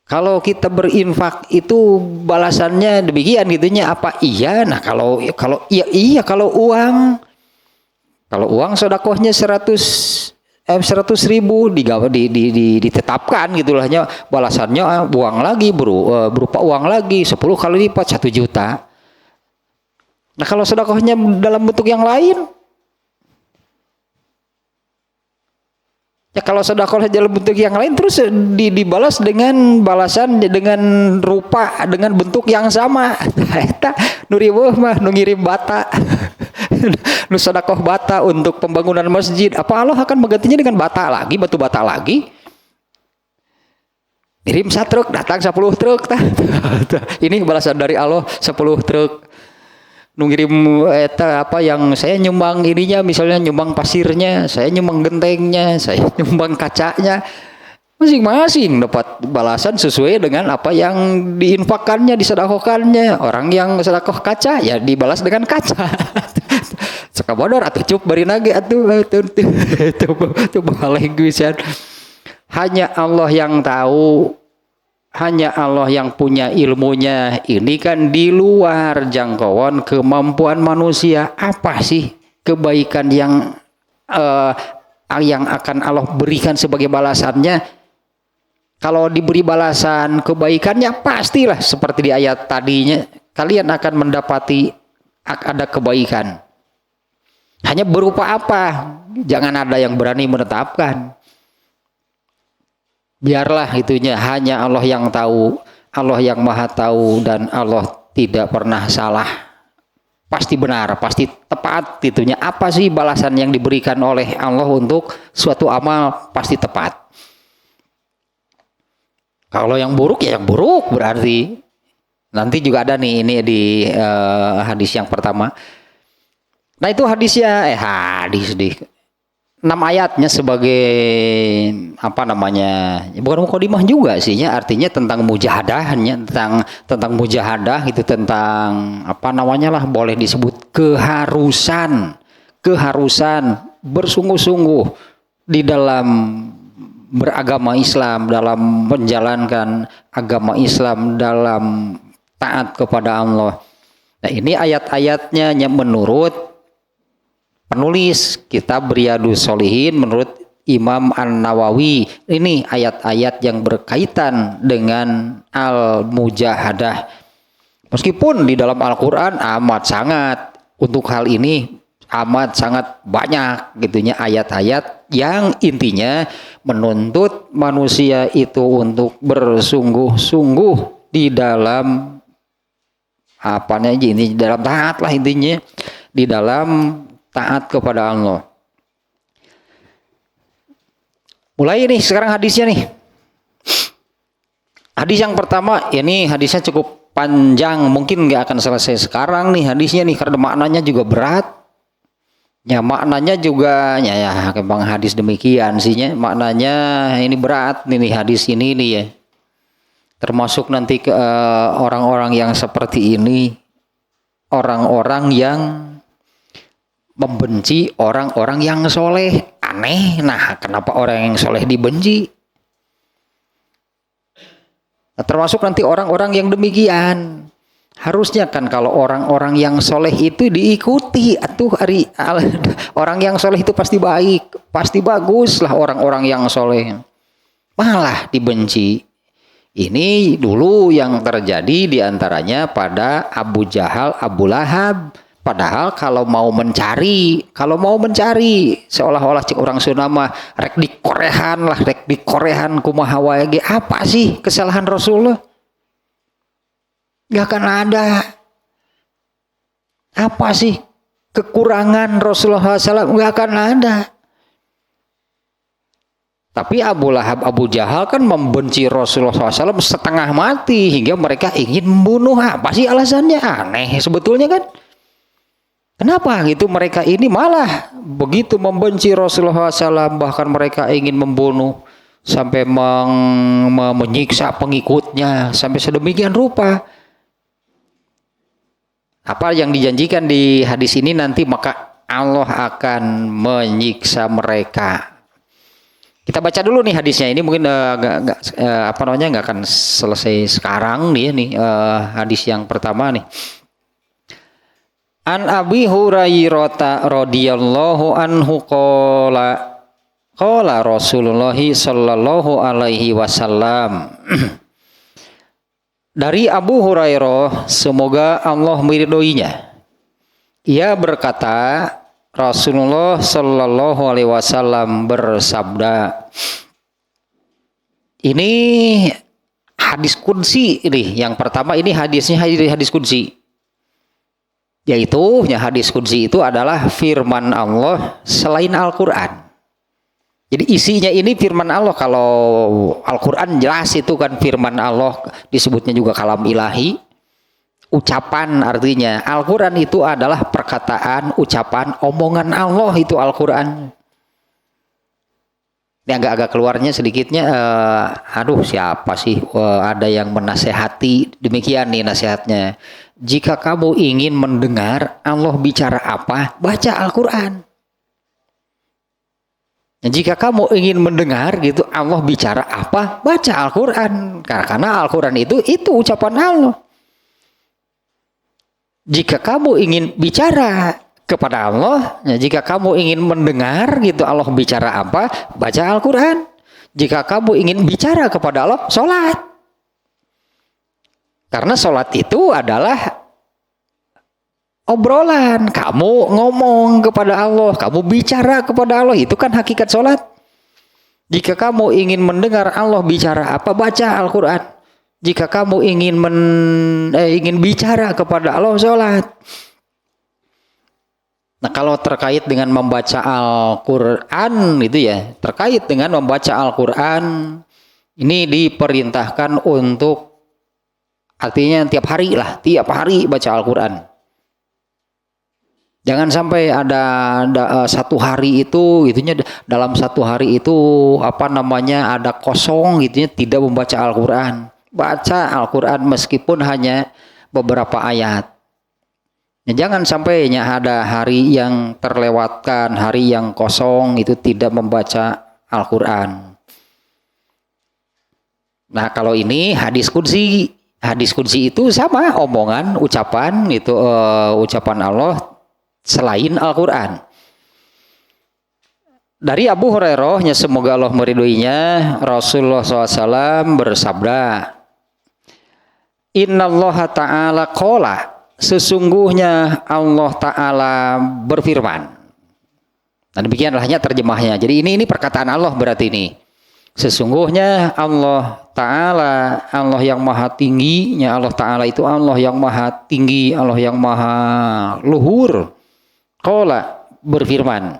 Kalau kita berinfak itu balasannya demikian gitunya apa? Iya. Nah kalau uang sedekahnya 100.000 ditetapkan gitulahnya, balasannya uang lagi berupa uang lagi 10 kali lipat 1 juta. Nah kalau sedekahnya dalam bentuk yang lain, ya kalau sedekah dalam bentuk yang lain terus dibalas dengan balasan dengan rupa, dengan bentuk yang sama. Eta nu riweuh mah nu ngirim bata. Nu sedekah bata untuk pembangunan masjid, apa Allah akan menggantinya dengan bata lagi, batu bata lagi? Kirim 1 truk, datang 10 truk. Ini balasan dari Allah 10 truk. Ngirim eta apa yang saya nyumbang ininya, misalnya nyumbang pasirnya, saya nyumbang gentengnya, saya nyumbang kacanya, masing-masing dapat balasan sesuai dengan apa yang diinfakkannya, disedekahkannya. Orang yang sedekah kaca ya dibalas dengan kaca. Sakabodor atuh cup bari nage atuh itu balik pisan. Hanya Allah yang tahu. Hanya Allah yang punya ilmunya. Ini kan di luar jangkauan kemampuan manusia. Apa sih kebaikan yang akan Allah berikan sebagai balasannya? Kalau diberi balasan kebaikannya, pastilah seperti di ayat tadinya, kalian akan mendapati ada kebaikan. Hanya berupa apa? Jangan ada yang berani menetapkan. Biarlah itunya hanya Allah yang tahu, Allah yang maha tahu, dan Allah tidak pernah salah. Pasti benar, pasti tepat itunya. Apa sih balasan yang diberikan oleh Allah untuk suatu amal, pasti tepat. Kalau yang buruk ya yang buruk berarti. Nanti juga ada nih ini di hadis yang pertama. Nah itu hadisnya, hadis di 6 ayatnya sebagai apa namanya, bukan mukadimah juga sih ya, artinya tentang mujahadahnya, tentang mujahadah itu, tentang apa namanya lah, boleh disebut keharusan bersungguh-sungguh di dalam beragama Islam, dalam menjalankan agama Islam, dalam taat kepada Allah. Nah ini ayat-ayatnya menurut penulis kitab Riyadhus Shalihin, menurut Imam An-Nawawi, ini ayat-ayat yang berkaitan dengan al-mujahadah. Meskipun di dalam Al-Quran amat sangat untuk hal ini amat sangat banyak gitunya ayat-ayat yang intinya menuntut manusia itu untuk bersungguh-sungguh di dalam apanya ini, dalam taat lah intinya, di dalam taat kepada Allah. Mulai nih sekarang hadisnya nih. Hadis yang pertama, ini hadisnya cukup panjang, mungkin nggak akan selesai sekarang nih hadisnya nih, karena maknanya juga berat. Ya maknanya juga ya kembang hadis demikian sihnya, maknanya ini berat nih hadis ini nih ya. Termasuk nanti ke orang-orang yang seperti ini, orang-orang yang membenci orang-orang yang soleh. Aneh, nah kenapa orang yang soleh dibenci? Nah, termasuk nanti orang-orang yang demikian. Harusnya kan kalau orang-orang yang soleh itu diikuti. Orang yang soleh itu pasti baik, pasti bagus lah orang-orang yang soleh. Malah dibenci. Ini dulu yang terjadi diantaranya pada Abu Jahal, Abu Lahab. Padahal kalau mau mencari seolah-olah cik orang Sunda mah rek di korehan kumaha wae ge, apa sih kesalahan Rasulullah? Gak akan ada. Apa sih kekurangan Rasulullah SAW? Gak akan ada. Tapi Abu Lahab, Abu Jahal kan membenci Rasulullah SAW setengah mati hingga mereka ingin membunuh. Apa sih alasannya? Aneh sebetulnya kan. Kenapa gitu mereka ini malah begitu membenci Rasulullah SAW, bahkan mereka ingin membunuh sampai menyiksa pengikutnya sampai sedemikian rupa. Apa yang dijanjikan di hadis ini nanti maka Allah akan menyiksa mereka. Kita baca dulu nih hadisnya, ini mungkin nggak akan selesai sekarang nih hadis yang pertama nih. An Abi Hurairah radhiyallahu anhu qala Rasulullah sallallahu alaihi wasallam. Dari Abu Hurairah, semoga Allah meridhoinya. Ia berkata, Rasulullah sallallahu alaihi wasallam bersabda. Ini hadis qudsi ini. Yang pertama ini hadisnya hadis qudsi. Yaitu hadis qudsi itu adalah firman Allah selain Al-Quran. Jadi isinya ini firman Allah. Kalau Al-Quran jelas itu kan firman Allah, disebutnya juga kalam ilahi. Ucapan artinya. Al-Quran itu adalah perkataan, ucapan, omongan Allah itu Al-Quran. Ini agak-agak keluarnya sedikitnya, siapa sih ada yang menasehati, demikian nih nasihatnya. Jika kamu ingin mendengar Allah bicara apa, baca Al-Quran. Jika kamu ingin mendengar gitu Allah bicara apa, baca Al-Quran. Karena Al-Quran itu ucapan Allah. Jika kamu ingin bicara kepada Allah, jika kamu ingin mendengar gitu Allah bicara apa, baca Al-Quran. Jika kamu ingin bicara kepada Allah, sholat. Karena sholat itu adalah obrolan. Kamu ngomong kepada Allah, kamu bicara kepada Allah, itu kan hakikat sholat. Jika kamu ingin mendengar Allah bicara apa, baca Al-Quran. Jika kamu ingin bicara kepada Allah, sholat. Nah, kalau terkait dengan membaca Al-Quran itu terkait dengan membaca Al-Quran ini diperintahkan untuk, artinya tiap hari baca Al-Quran. Jangan sampai ada satu hari itu, dalam satu hari itu ada kosong tidak membaca Al-Quran. Baca Al-Quran meskipun hanya beberapa ayat. Jangan sampai ada hari yang terlewatkan, hari yang kosong itu tidak membaca Al-Quran. Nah, kalau ini hadis qudsi. Hadis qudsi itu sama omongan, ucapan ucapan Allah selain Al-Quran. Dari Abu Hurairah, semoga Allah meridhoinya, Rasulullah SAW bersabda, Innallaha ta'ala qala, sesungguhnya Allah Ta'ala berfirman. Nah, demikianlah terjemahnya. Jadi ini perkataan Allah berarti ini. Sesungguhnya Allah Ta'ala, Allah yang maha tingginya, Allah Ta'ala itu Allah yang maha tinggi, Allah yang maha luhur. Qala berfirman,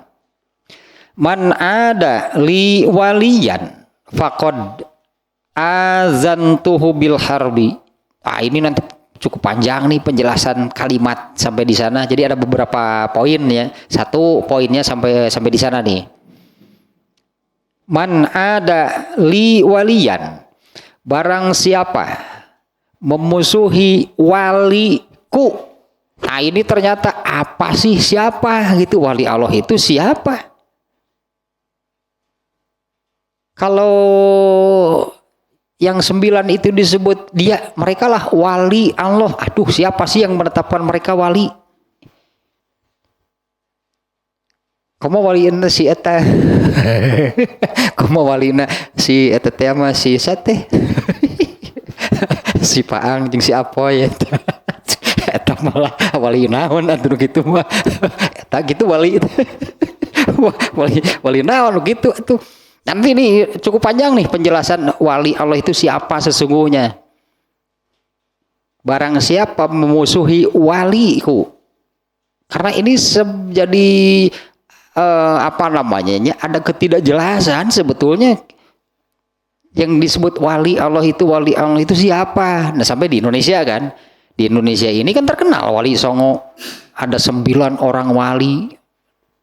Man ada li waliyan faqad azantuhu bil harbi. Ini nanti cukup panjang nih penjelasan kalimat sampai di sana. Jadi ada beberapa poin ya. Satu poinnya sampai di sana nih. Man ada li waliyan, barang siapa memusuhi waliku. Nah ini ternyata apa sih, siapa gitu, wali Allah itu siapa? Kalau yang 9 itu disebut mereka lah wali Allah. Aduh, siapa sih yang menetapkan mereka wali? Kamu waliin si eta. Kamu walina si eta teh mah si sate. Si Paang jeung si Apoy eta. Eta malah wali naon atuh kitu mah. Eta gitu wali. wali naon gitu atuh. Nanti ini cukup panjang nih penjelasan wali Allah itu siapa sesungguhnya. Barang siapa memusuhi waliku. Karena ini jadi ada ketidakjelasan sebetulnya yang disebut wali Allah itu siapa. Nah sampai di Indonesia kan, di Indonesia ini kan terkenal Wali Songo, ada 9 orang wali.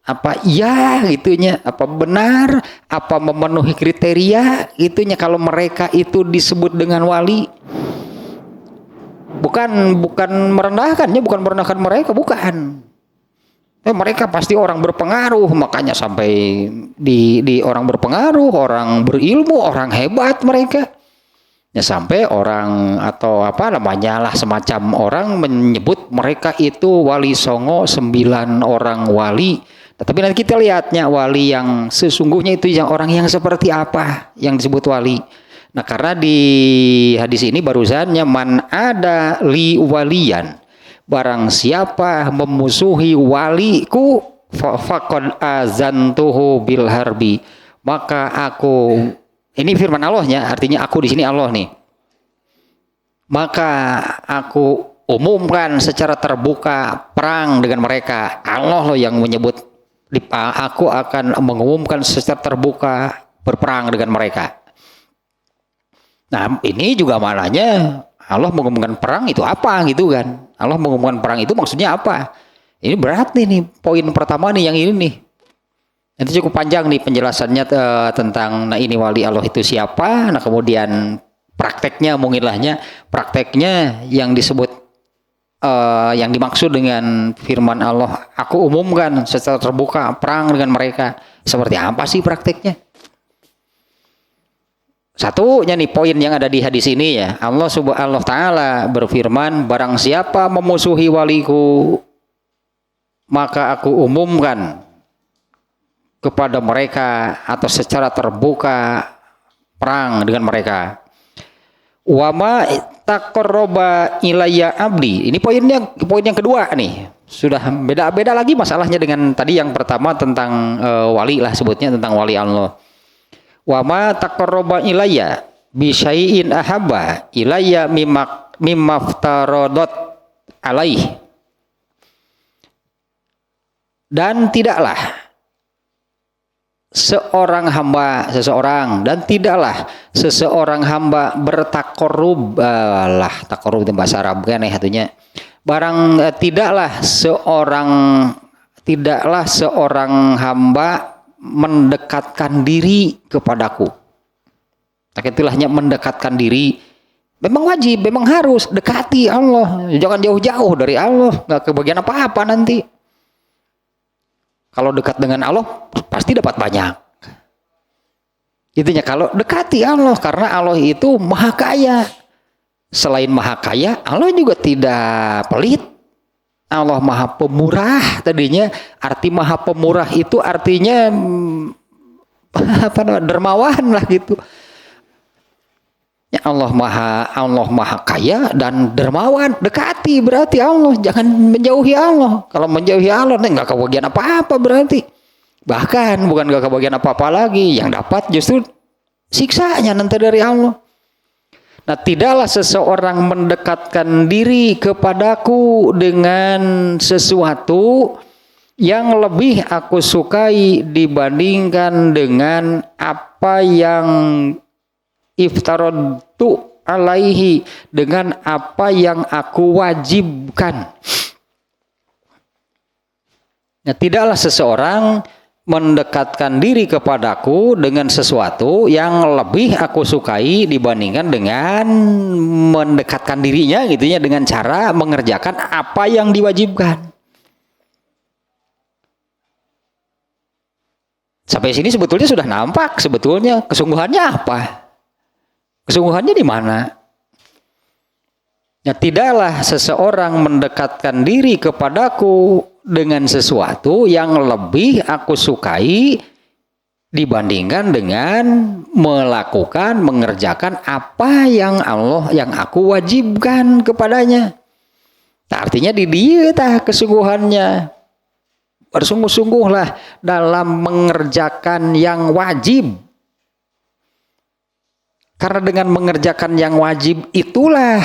Apa iya gitunya, apa benar, apa memenuhi kriteria gitunya kalau mereka itu disebut dengan wali. Bukan merendahkannya, bukan merendahkan mereka, bukan. Mereka pasti orang berpengaruh, makanya sampai di orang berpengaruh, orang berilmu, orang hebat mereka. Ya sampai orang atau semacam orang menyebut mereka itu Wali Songo 9 orang wali. Tapi nanti kita lihatnya wali yang sesungguhnya itu yang orang yang seperti apa yang disebut wali. Nah karena di hadis ini barusannya man ada li waliyan. Barang siapa memusuhi waliku faqad azantuhu bil harbi, maka aku, ini firman Allahnya, artinya aku di sini Allah nih, maka aku umumkan secara terbuka perang dengan mereka. Allah loh yang menyebut, aku akan mengumumkan secara terbuka berperang dengan mereka. Nah ini juga maknanya Allah mengumumkan perang itu apa gitu kan. Allah mengumumkan perang itu maksudnya apa? Ini berarti nih poin pertama nih yang ini nih. Nanti cukup panjang nih penjelasannya tentang ini wali Allah itu siapa. Nah kemudian prakteknya prakteknya yang disebut yang dimaksud dengan firman Allah, aku umumkan secara terbuka perang dengan mereka. Seperti apa sih prakteknya? Satunya nih poin yang ada di hadis ini ya, Allah Subhanahu wa taala berfirman, barang siapa memusuhi waliku maka aku umumkan kepada mereka atau secara terbuka perang dengan mereka. Wa ma taqarraba ilayya abdi. Ini poin yang kedua nih. Sudah beda lagi masalahnya dengan tadi yang pertama tentang wali lah, sebutnya tentang wali Allah. Wa ma taqarraba ilayya bi syai'in ahabba ilayya mimma aftaradot alaih. Dan tidaklah seseorang hamba bertakorub takorub itu bahasa Arab kan ya, tidaklah seorang hamba mendekatkan diri kepadaku. Itilahnya mendekatkan diri. Memang wajib, memang harus dekati Allah. Jangan jauh-jauh dari Allah, nggak kebagian apa-apa nanti. Kalau dekat dengan Allah pasti dapat banyak. Intinya kalau dekati Allah, karena Allah itu maha kaya. Selain maha kaya, Allah juga tidak pelit. Allah maha pemurah. Tadinya arti maha pemurah itu artinya dermawan lah gitu. Ya Allah maha kaya dan dermawan. Dekati berarti Allah, jangan menjauhi Allah. Kalau menjauhi Allah nggak kebagian apa-apa berarti. Bahkan bukan nggak kebagian apa-apa lagi, yang dapat justru siksanya nanti dari Allah. Nah, tidaklah seseorang mendekatkan diri kepadaku dengan sesuatu yang lebih aku sukai dibandingkan dengan apa yang iftaradtu alaihi, dengan apa yang aku wajibkan. Nah, tidaklah seseorang mendekatkan diri kepadaku dengan sesuatu yang lebih aku sukai dibandingkan dengan mendekatkan dirinya gitu ya, dengan cara mengerjakan apa yang diwajibkan. Sampai sini sebetulnya sudah nampak sebetulnya kesungguhannya apa? Kesungguhannya di mana? Ya, tidaklah seseorang mendekatkan diri kepadaku dengan sesuatu yang lebih aku sukai dibandingkan dengan melakukan, mengerjakan apa yang aku wajibkan kepadanya. Nah, artinya di dia kesungguhannya. Bersungguh-sungguhlah dalam mengerjakan yang wajib. Karena dengan mengerjakan yang wajib itulah,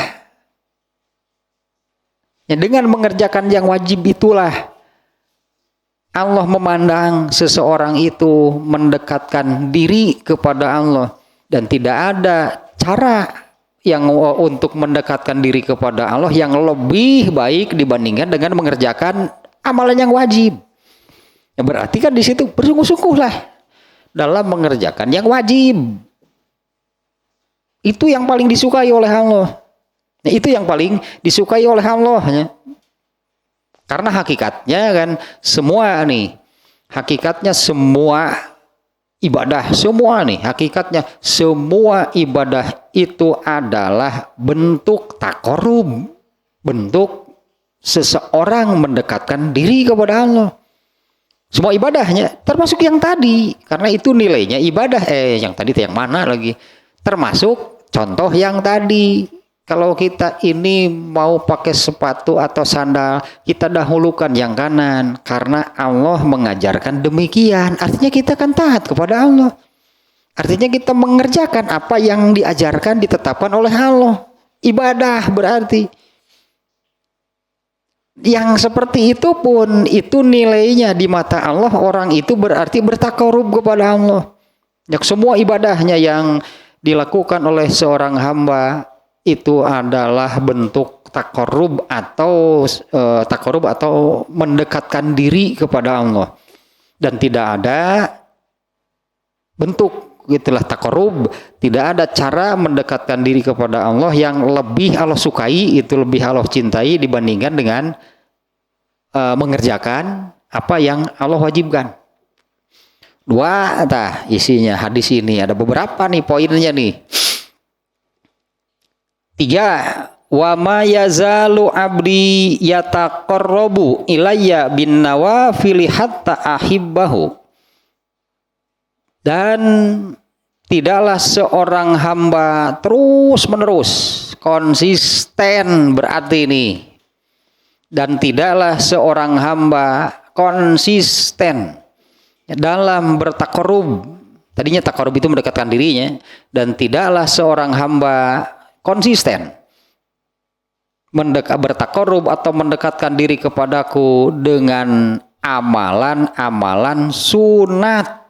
ya, dengan mengerjakan yang wajib itulah Allah memandang seseorang itu mendekatkan diri kepada Allah. Dan tidak ada cara yang untuk mendekatkan diri kepada Allah yang lebih baik dibandingkan dengan mengerjakan amalan yang wajib. Ya, berarti kan di situ bersungguh-sungguhlah dalam mengerjakan yang wajib. Itu yang paling disukai oleh Allah. Nah, itu yang paling disukai oleh Allah ya. Karena hakikatnya kan hakikatnya semua ibadah, semua ibadah itu adalah bentuk taqarrub, bentuk seseorang mendekatkan diri kepada Allah. Semua ibadahnya, termasuk yang tadi, karena itu nilainya ibadah. Yang tadi yang mana lagi? Termasuk contoh yang tadi. Kalau kita ini mau pakai sepatu atau sandal, kita dahulukan yang kanan karena Allah mengajarkan demikian. Artinya kita kan taat kepada Allah. Artinya kita mengerjakan apa yang diajarkan, ditetapkan oleh Allah. Ibadah berarti. Yang seperti itu pun itu nilainya di mata Allah, orang itu berarti bertakarub kepada Allah. Ya, semua ibadahnya yang dilakukan oleh seorang hamba itu adalah bentuk takarub atau mendekatkan diri kepada Allah. Dan tidak ada bentuk itulah takarub, tidak ada cara mendekatkan diri kepada Allah yang lebih Allah sukai, itu lebih Allah cintai dibandingkan dengan mengerjakan apa yang Allah wajibkan. Dua isinya hadis ini, ada beberapa nih poinnya nih. 3, wa ma yazalu abdi yataqarrabu ilayya bin nawafil hatta ahibbahu. Dan tidaklah seorang hamba terus-menerus konsisten berarti ini. Dan tidaklah seorang hamba konsisten dalam bertakarub. Tadinya takarub itu mendekatkan dirinya. Dan tidaklah seorang hamba konsisten bertakarub atau mendekatkan diri kepadaku dengan amalan-amalan sunat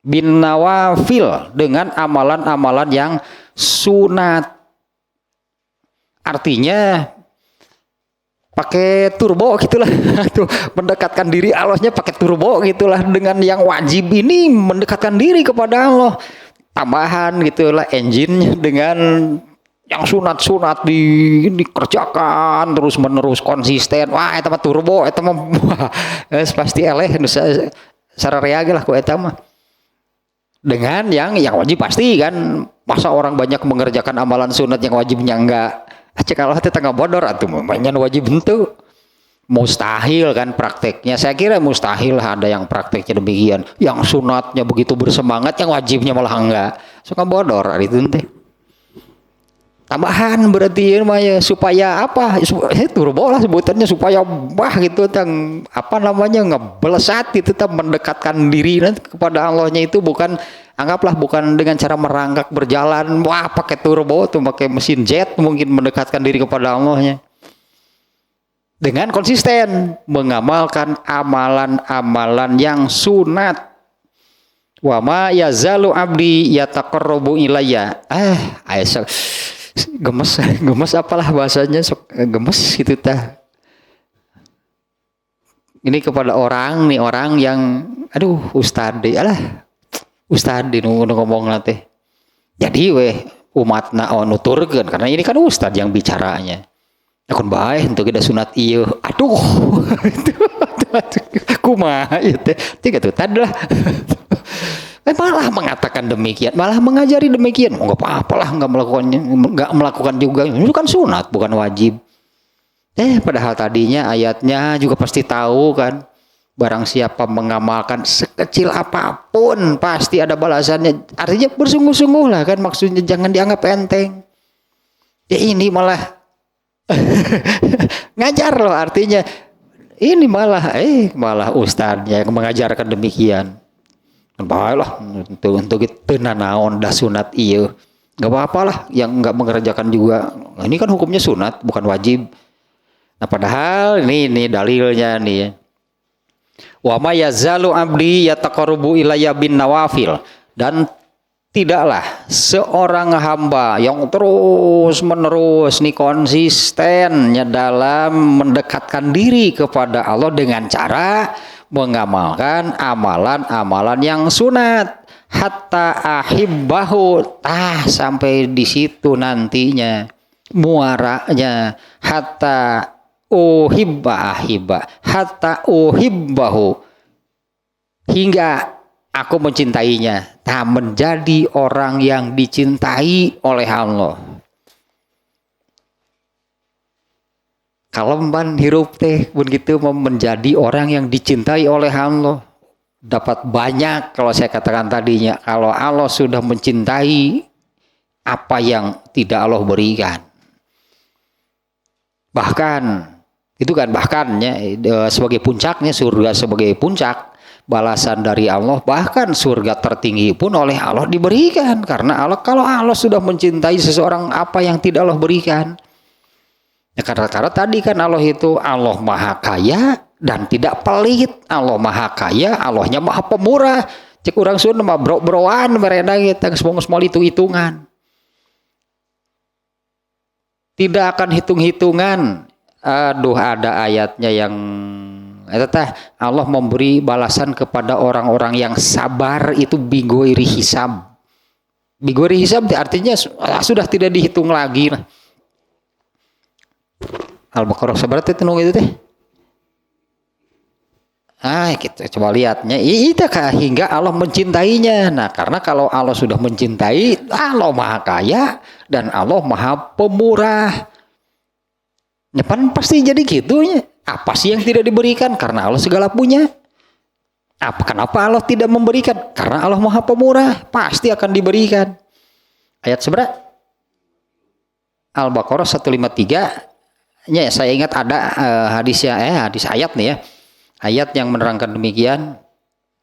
bin nawafil, dengan amalan-amalan yang sunat. Artinya pakai turbo gitulah. Tuh, mendekatkan diri Allahnya pakai turbo gitulah. Dengan yang wajib ini mendekatkan diri kepada Allah. Tambahan gitulah engine dengan yang sunat-sunat dikerjakan terus menerus konsisten. Wah, eta mah turbo, eta mah pasti eleh sararea ge lah ku eta mah. Dengan yang wajib pasti kan, masa orang banyak mengerjakan amalan sunat yang wajibnya enggak. Cek Allah teh tengah bodor atuh mainan wajib henteu. Mustahil kan prakteknya. Saya kira mustahil ada yang prakteknya demikian. Yang sunatnya begitu bersemangat, yang wajibnya malah enggak. Suka bodor itu teh. Tambahan berarti ya supaya apa? Turbo lah sebutannya supaya gitu tang apa namanya ngebelesat itu tang mendekatkan diri kepada Allahnya itu bukan, anggaplah bukan dengan cara merangkak berjalan pakai turbo tuh pakai mesin jet mungkin mendekatkan diri kepada Allahnya. Dengan konsisten mengamalkan amalan-amalan yang sunat. Wa ma yazalu abdi yataqarrabu ilayya. Gemes apalah bahasanya, gemes gitu tah. Ini kepada orang yang aduh ustadi alah ustadi nu ngomong nanti. Jadi umatna nuturkeun karena ini kan ustad yang bicaranya. Akun bae untuk kita sunat ieu. Aduh. Kumaha ieu teh? Tiga tuh tadi lah. Malah mengatakan demikian, malah mengajari demikian. Enggak apa-apalah enggak melakukan juga. Itu kan sunat bukan wajib. Padahal tadinya ayatnya juga pasti tahu kan. Barang siapa mengamalkan sekecil apapun pasti ada balasannya. Artinya bersungguh-sungguh lah kan, maksudnya jangan dianggap enteng. Ya ini malah ngajar loh, artinya ini malah ustadznya yang mengajarkan demikian. Baiklah untuk itu nanaon dah sunat iya. Enggak apa-apalah yang enggak mengerjakan juga. Ini kan hukumnya sunat bukan wajib. Nah padahal ini dalilnya nih. Wa ma yazalu abdi yataqarrabu ilayya bin nawafil, dan tidaklah seorang hamba yang terus menerus nih konsistennya dalam mendekatkan diri kepada Allah dengan cara mengamalkan amalan-amalan yang sunat hatta ahibbahu, sampai di situ nantinya muaranya hatta hatta uhibbahu, hingga aku mencintainya, menjadi orang yang dicintai oleh Allah. Kalau man hirup teh begitu menjadi orang yang dicintai oleh Allah, dapat banyak. Kalau saya katakan tadinya, kalau Allah sudah mencintai apa yang tidak Allah berikan, bahkan sebagai puncaknya surga, sebagai puncak balasan dari Allah, bahkan surga tertinggi pun oleh Allah diberikan, karena kalau Allah sudah mencintai seseorang apa yang tidak Allah berikan. Ya, karena tadi kan Allah itu Allah maha kaya dan tidak pelit, Allah maha kaya, Allahnya maha pemurah. Cek orang Sunda mah bro-broan mereka kita semua itu hitungan, tidak akan hitung-hitungan. Aduh, ada ayatnya yang Allah memberi balasan kepada orang-orang yang sabar itu bigoiri hisab. Bigoiri hisab artinya sudah tidak dihitung lagi. Al-Baqarah sabar itu nunggu itu teh. Kita coba lihatnya. Itu hingga Allah mencintainya. Nah, karena kalau Allah sudah mencintai, Allah maha kaya dan Allah maha pemurah. Ya pasti jadi gitunya. Apa sih yang tidak diberikan? Karena Allah segala punya. Kenapa Allah tidak memberikan? Karena Allah maha pemurah. Pasti akan diberikan. Ayat seberapa? Al-Baqarah 153. Ya, saya ingat ada hadis ayat nih ya. Ayat yang menerangkan demikian,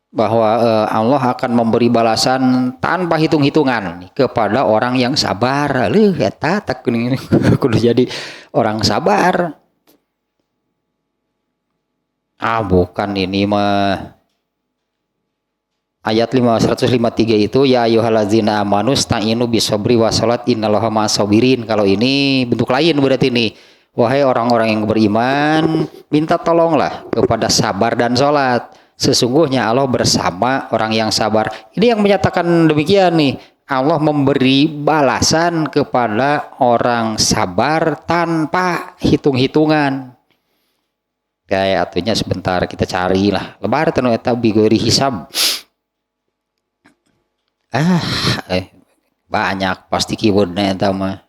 bahwa Allah akan memberi balasan tanpa hitung-hitungan kepada orang yang sabar. Eta tak kudu jadi orang sabar. Bukan ini mah ayat 153 itu, ya ayyuhallazina amanu sta'inu bisabri wassalat innallaha ma'as-sabirin. Kalau ini bentuk lain berarti ini, wahai orang-orang yang beriman, minta tolonglah kepada sabar dan salat. Sesungguhnya Allah bersama orang yang sabar. Ini yang menyatakan demikian nih. Allah memberi balasan kepada orang sabar tanpa hitung-hitungan. Kayak artinya sebentar kita carilah. Lebar tanu eta bigoiri hisab. Banyak pasti keywordnya eta mah.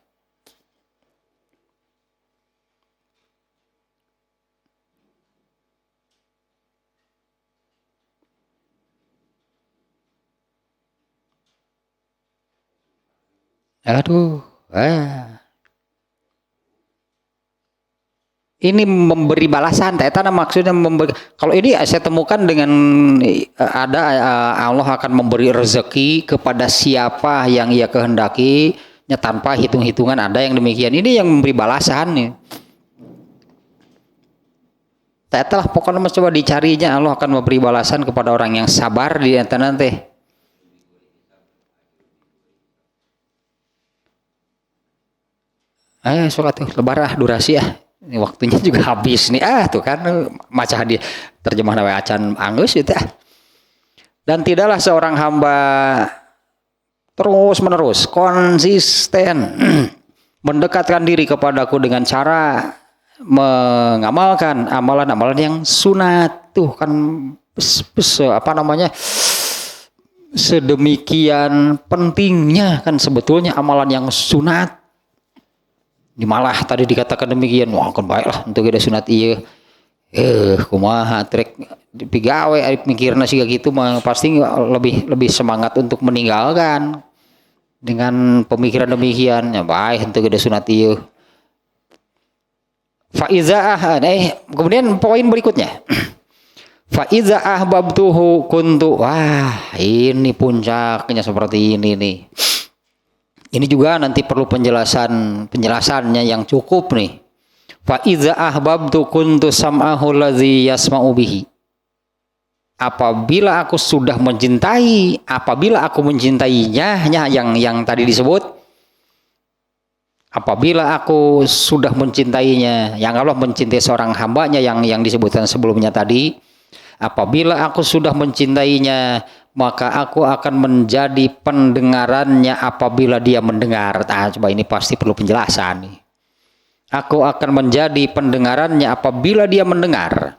Ini memberi balasan, maksudnya memberi. Kalau ini saya temukan dengan ada Allah akan memberi rezeki kepada siapa yang ia kehendaki, tanpa hitung-hitungan, ada yang demikian. Ini yang memberi balasan nih. Pokoknya coba dicarinya, Allah akan memberi balasan kepada orang yang sabar di antara nanti. Sholat lebarah durasi ini waktunya juga habis nih. Tuh kan maca di terjemahan acan anggeus itu. Dan tidaklah seorang hamba terus menerus konsisten mendekatkan diri kepadaku dengan cara mengamalkan amalan-amalan yang sunat. Tuh kan sedemikian pentingnya kan sebetulnya amalan yang sunat. Malah tadi dikatakan demikian, wah kan baiklah untuk kita sunat iya. Kumaha trek dipigawe mikirna siga gitu mah pasti lebih semangat untuk meninggalkan dengan pemikiran demikian. Ya baik untuk kita sunat iya. Kemudian poin berikutnya. Faiza ahbabtuhu kuntu. Wah, ini puncaknya seperti ini nih. Ini juga nanti perlu penjelasannya yang cukup nih. Faiza ahbabtu kuntu sam'ahu allazi yasma'u bihi. Apabila aku mencintainya yang tadi disebut. Apabila aku sudah mencintainya, yang Allah mencintai seorang hambanya yang disebutkan sebelumnya tadi, apabila aku sudah mencintainya, maka aku akan menjadi pendengarannya apabila dia mendengar. Coba ini pasti perlu penjelasan nih. Aku akan menjadi pendengarannya apabila dia mendengar.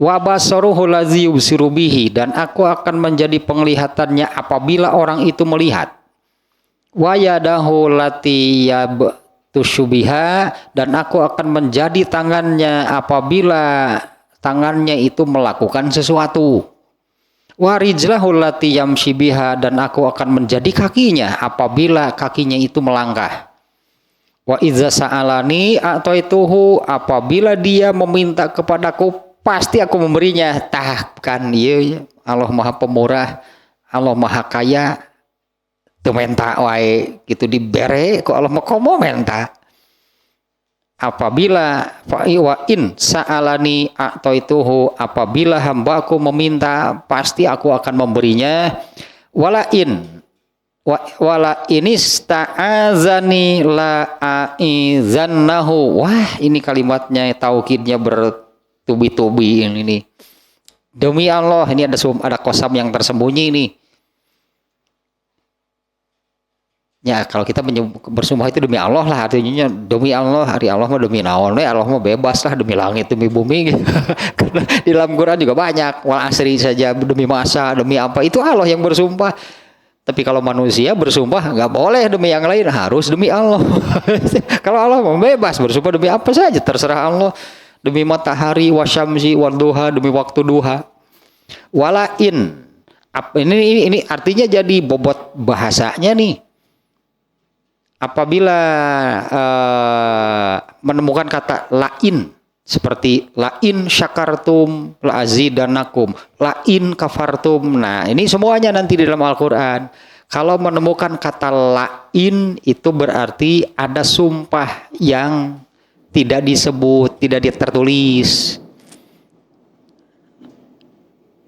Wa basaruhu lazi yubsiru bihi, dan aku akan menjadi penglihatannya apabila orang itu melihat. Wa yadahu lati yabtushubiha, dan aku akan menjadi tangannya apabila tangannya itu melakukan sesuatu. Wa rijlahu lati yamshi biha, dan aku akan menjadi kakinya apabila kakinya itu melangkah. Wa idza sa'alani a'taituhu, apabila dia meminta kepadaku pasti aku memberinya. Kan iya Allah Maha Pemurah, Allah Maha Kaya. Tuh menta wae gitu dibere ku Allah mah komo menta. Apabila wa in sa'alani a'taituhu, apabila hambaku meminta pasti aku akan memberinya. Wala inista'azani la a'izannahu. Wah, ini kalimatnya taukidnya bertubi-tubi ini. Demi Allah, ini ada kosam yang tersembunyi nih. Ya kalau kita bersumpah itu demi Allah lah, artinya demi Allah, hari Allah mah demi naon, Allah mah bebas lah, demi langit, demi bumi gitu. Karena di dalam Quran juga banyak, wal asri saja demi masa, demi apa, itu Allah yang bersumpah. Tapi kalau manusia bersumpah nggak boleh demi yang lain, harus demi Allah. Kalau Allah mah bebas bersumpah demi apa saja, terserah Allah. Demi matahari, wasyamsi, wadduha, demi waktu duha. Walain, ini artinya jadi bobot bahasanya nih. Apabila menemukan kata lain seperti lain syakartum la azidanakum, lain kafartum. Nah, ini semuanya nanti di dalam Al-Qur'an. Kalau menemukan kata lain itu berarti ada sumpah yang tidak disebut, tidak tertulis.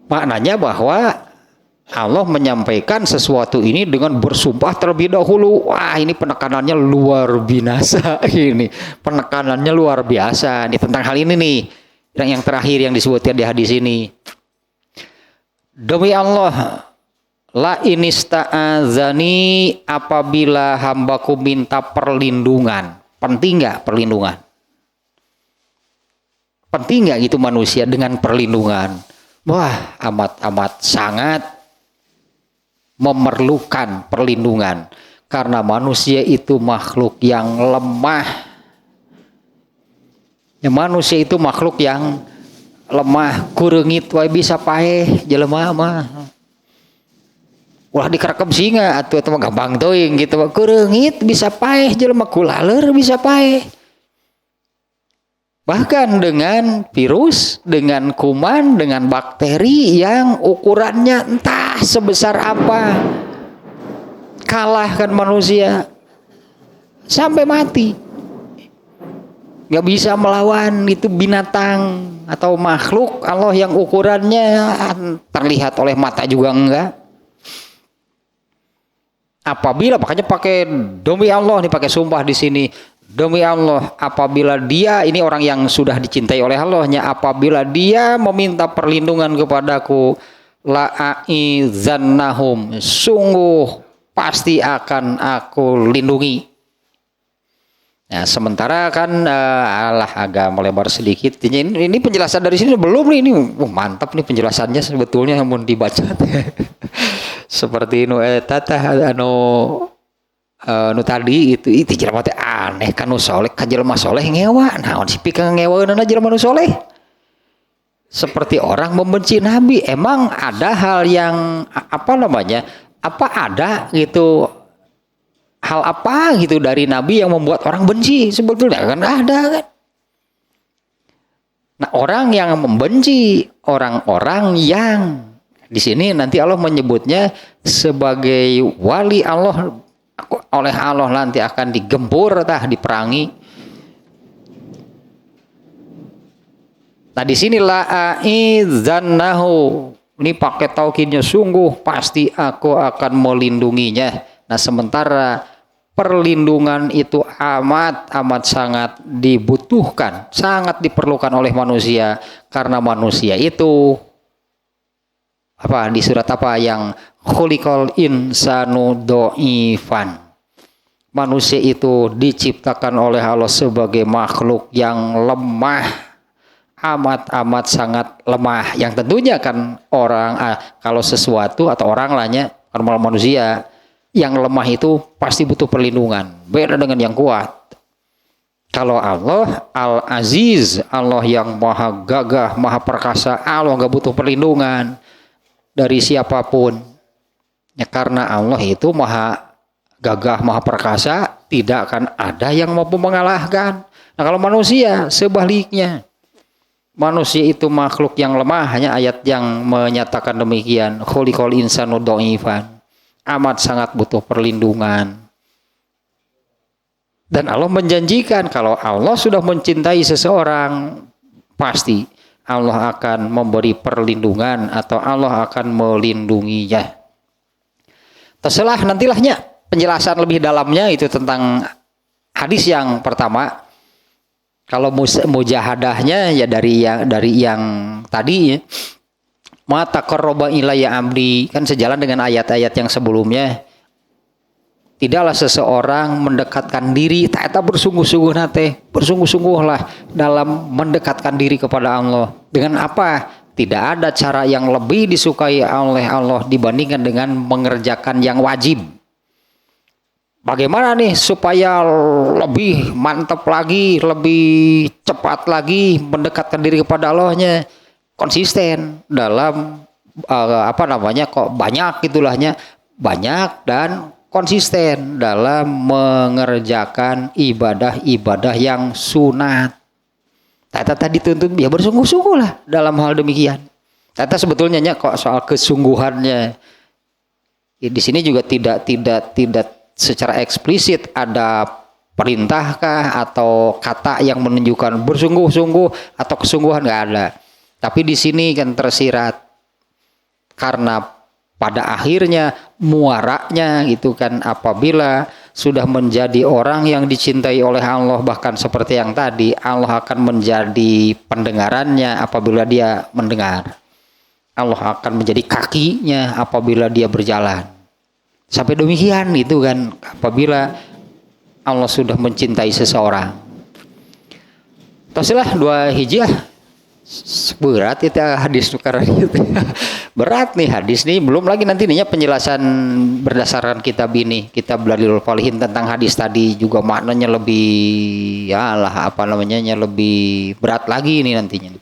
Maknanya bahwa Allah menyampaikan sesuatu ini dengan bersumpah terlebih dahulu. Wah, ini penekanannya luar biasa. Ini penekanannya luar biasa. Ini tentang hal ini nih. Yang terakhir yang disebutkan di hadis ini. Demi Allah, la inista'azani, apabila hambaku minta perlindungan. Penting nggak perlindungan? Penting nggak gitu manusia dengan perlindungan? Wah, amat sangat memerlukan perlindungan, karena manusia itu makhluk yang lemah. Ya, manusia itu makhluk yang lemah, kureungit wae bisa paeh jelema mah. Ulah dikerekep singa atuh mah gampang teuing gitu. Kureungit bisa paeh jelema, kulaleur bisa paeh. Bahkan dengan virus, dengan kuman, dengan bakteri yang ukurannya entah sebesar apa, kalahkan manusia sampai mati. Gak bisa melawan itu binatang atau makhluk Allah yang ukurannya terlihat oleh mata juga enggak. Apabila makanya pakai demi Allah nih, pakai sumpah di sini. Demi Allah, apabila dia, ini orang yang sudah dicintai oleh Allahnya, apabila dia meminta perlindungan kepadaku, la'izannahum, sungguh pasti akan aku lindungi. Nah, sementara kan agak melebar sedikit. Ini penjelasan dari sini belum nih. Ini mantap nih penjelasannya sebetulnya mau dibaca. Seperti nu tadi itu jelema teh aneh kan nu soleh ka jelema soleh ngewa. Naon sih pikeun ngewaeunana jelema nu soleh? Seperti orang membenci Nabi. Emang ada hal yang apa ada gitu, hal apa gitu dari Nabi yang membuat orang benci? Sebetulnya kan ada kan. Nah, orang yang membenci orang-orang yang di sini nanti Allah menyebutnya sebagai wali Allah, oleh Allah nanti akan digempur diperangi. Nah, di sini la'izannahu, ini pakai taukidnya, sungguh pasti aku akan melindunginya. Nah, sementara perlindungan itu amat sangat dibutuhkan, sangat diperlukan oleh manusia, karena manusia itu di surat yang khuliqal insanu dhaifan, manusia itu diciptakan oleh Allah sebagai makhluk yang lemah, amat sangat lemah, yang tentunya kan orang kalau sesuatu atau orang lainnya, kalau manusia yang lemah itu pasti butuh perlindungan, beda dengan yang kuat. Kalau Allah Al-Aziz, Allah yang maha gagah, maha perkasa, Allah gak butuh perlindungan dari siapapun. Ya, karena Allah itu maha gagah, maha perkasa, tidak akan ada yang mampu mengalahkan. Nah, kalau manusia sebaliknya, manusia itu makhluk yang lemah, hanya ayat yang menyatakan demikian, khuliqal insanu dhaifan, amat sangat butuh perlindungan. Dan Allah menjanjikan kalau Allah sudah mencintai seseorang, pasti Allah akan memberi perlindungan atau Allah akan melindunginya. Terselah nantilahnya penjelasan lebih dalamnya itu tentang hadis yang pertama. Kalau mujahadahnya ya dari yang tadi ya. Ma taqarraba ilayya abdi, kan sejalan dengan ayat-ayat yang sebelumnya. Tidaklah seseorang mendekatkan diri, tak bersungguh-sungguhlah dalam mendekatkan diri kepada Allah. Dengan apa? Tidak ada cara yang lebih disukai oleh Allah dibandingkan dengan mengerjakan yang wajib. Bagaimana nih supaya lebih mantap lagi, lebih cepat lagi mendekatkan diri kepada Allahnya? Konsisten dalam banyak gitulahnya, banyak dan konsisten dalam mengerjakan ibadah yang sunat. Tata dituntut ya bersungguh-sungguh lah dalam hal demikian. Tata sebetulnya kok soal kesungguhannya ya, di sini juga tidak secara eksplisit ada perintahkah atau kata yang menunjukkan bersungguh-sungguh atau kesungguhan, nggak ada. Tapi di sini kan tersirat karena pada akhirnya muaranya itu kan apabila sudah menjadi orang yang dicintai oleh Allah, bahkan seperti yang tadi Allah akan menjadi pendengarannya apabila dia mendengar. Allah akan menjadi kakinya apabila dia berjalan. Sampai demikian itu kan apabila Allah sudah mencintai seseorang. Teruslah 2 hijrah. Berat itu hadis karena itu. Berat nih hadis nih, belum lagi nanti penjelasan berdasarkan kitab ini, kitab Dalilul Falihin tentang hadis tadi juga maknanya lebih lebih berat lagi ini nantinya.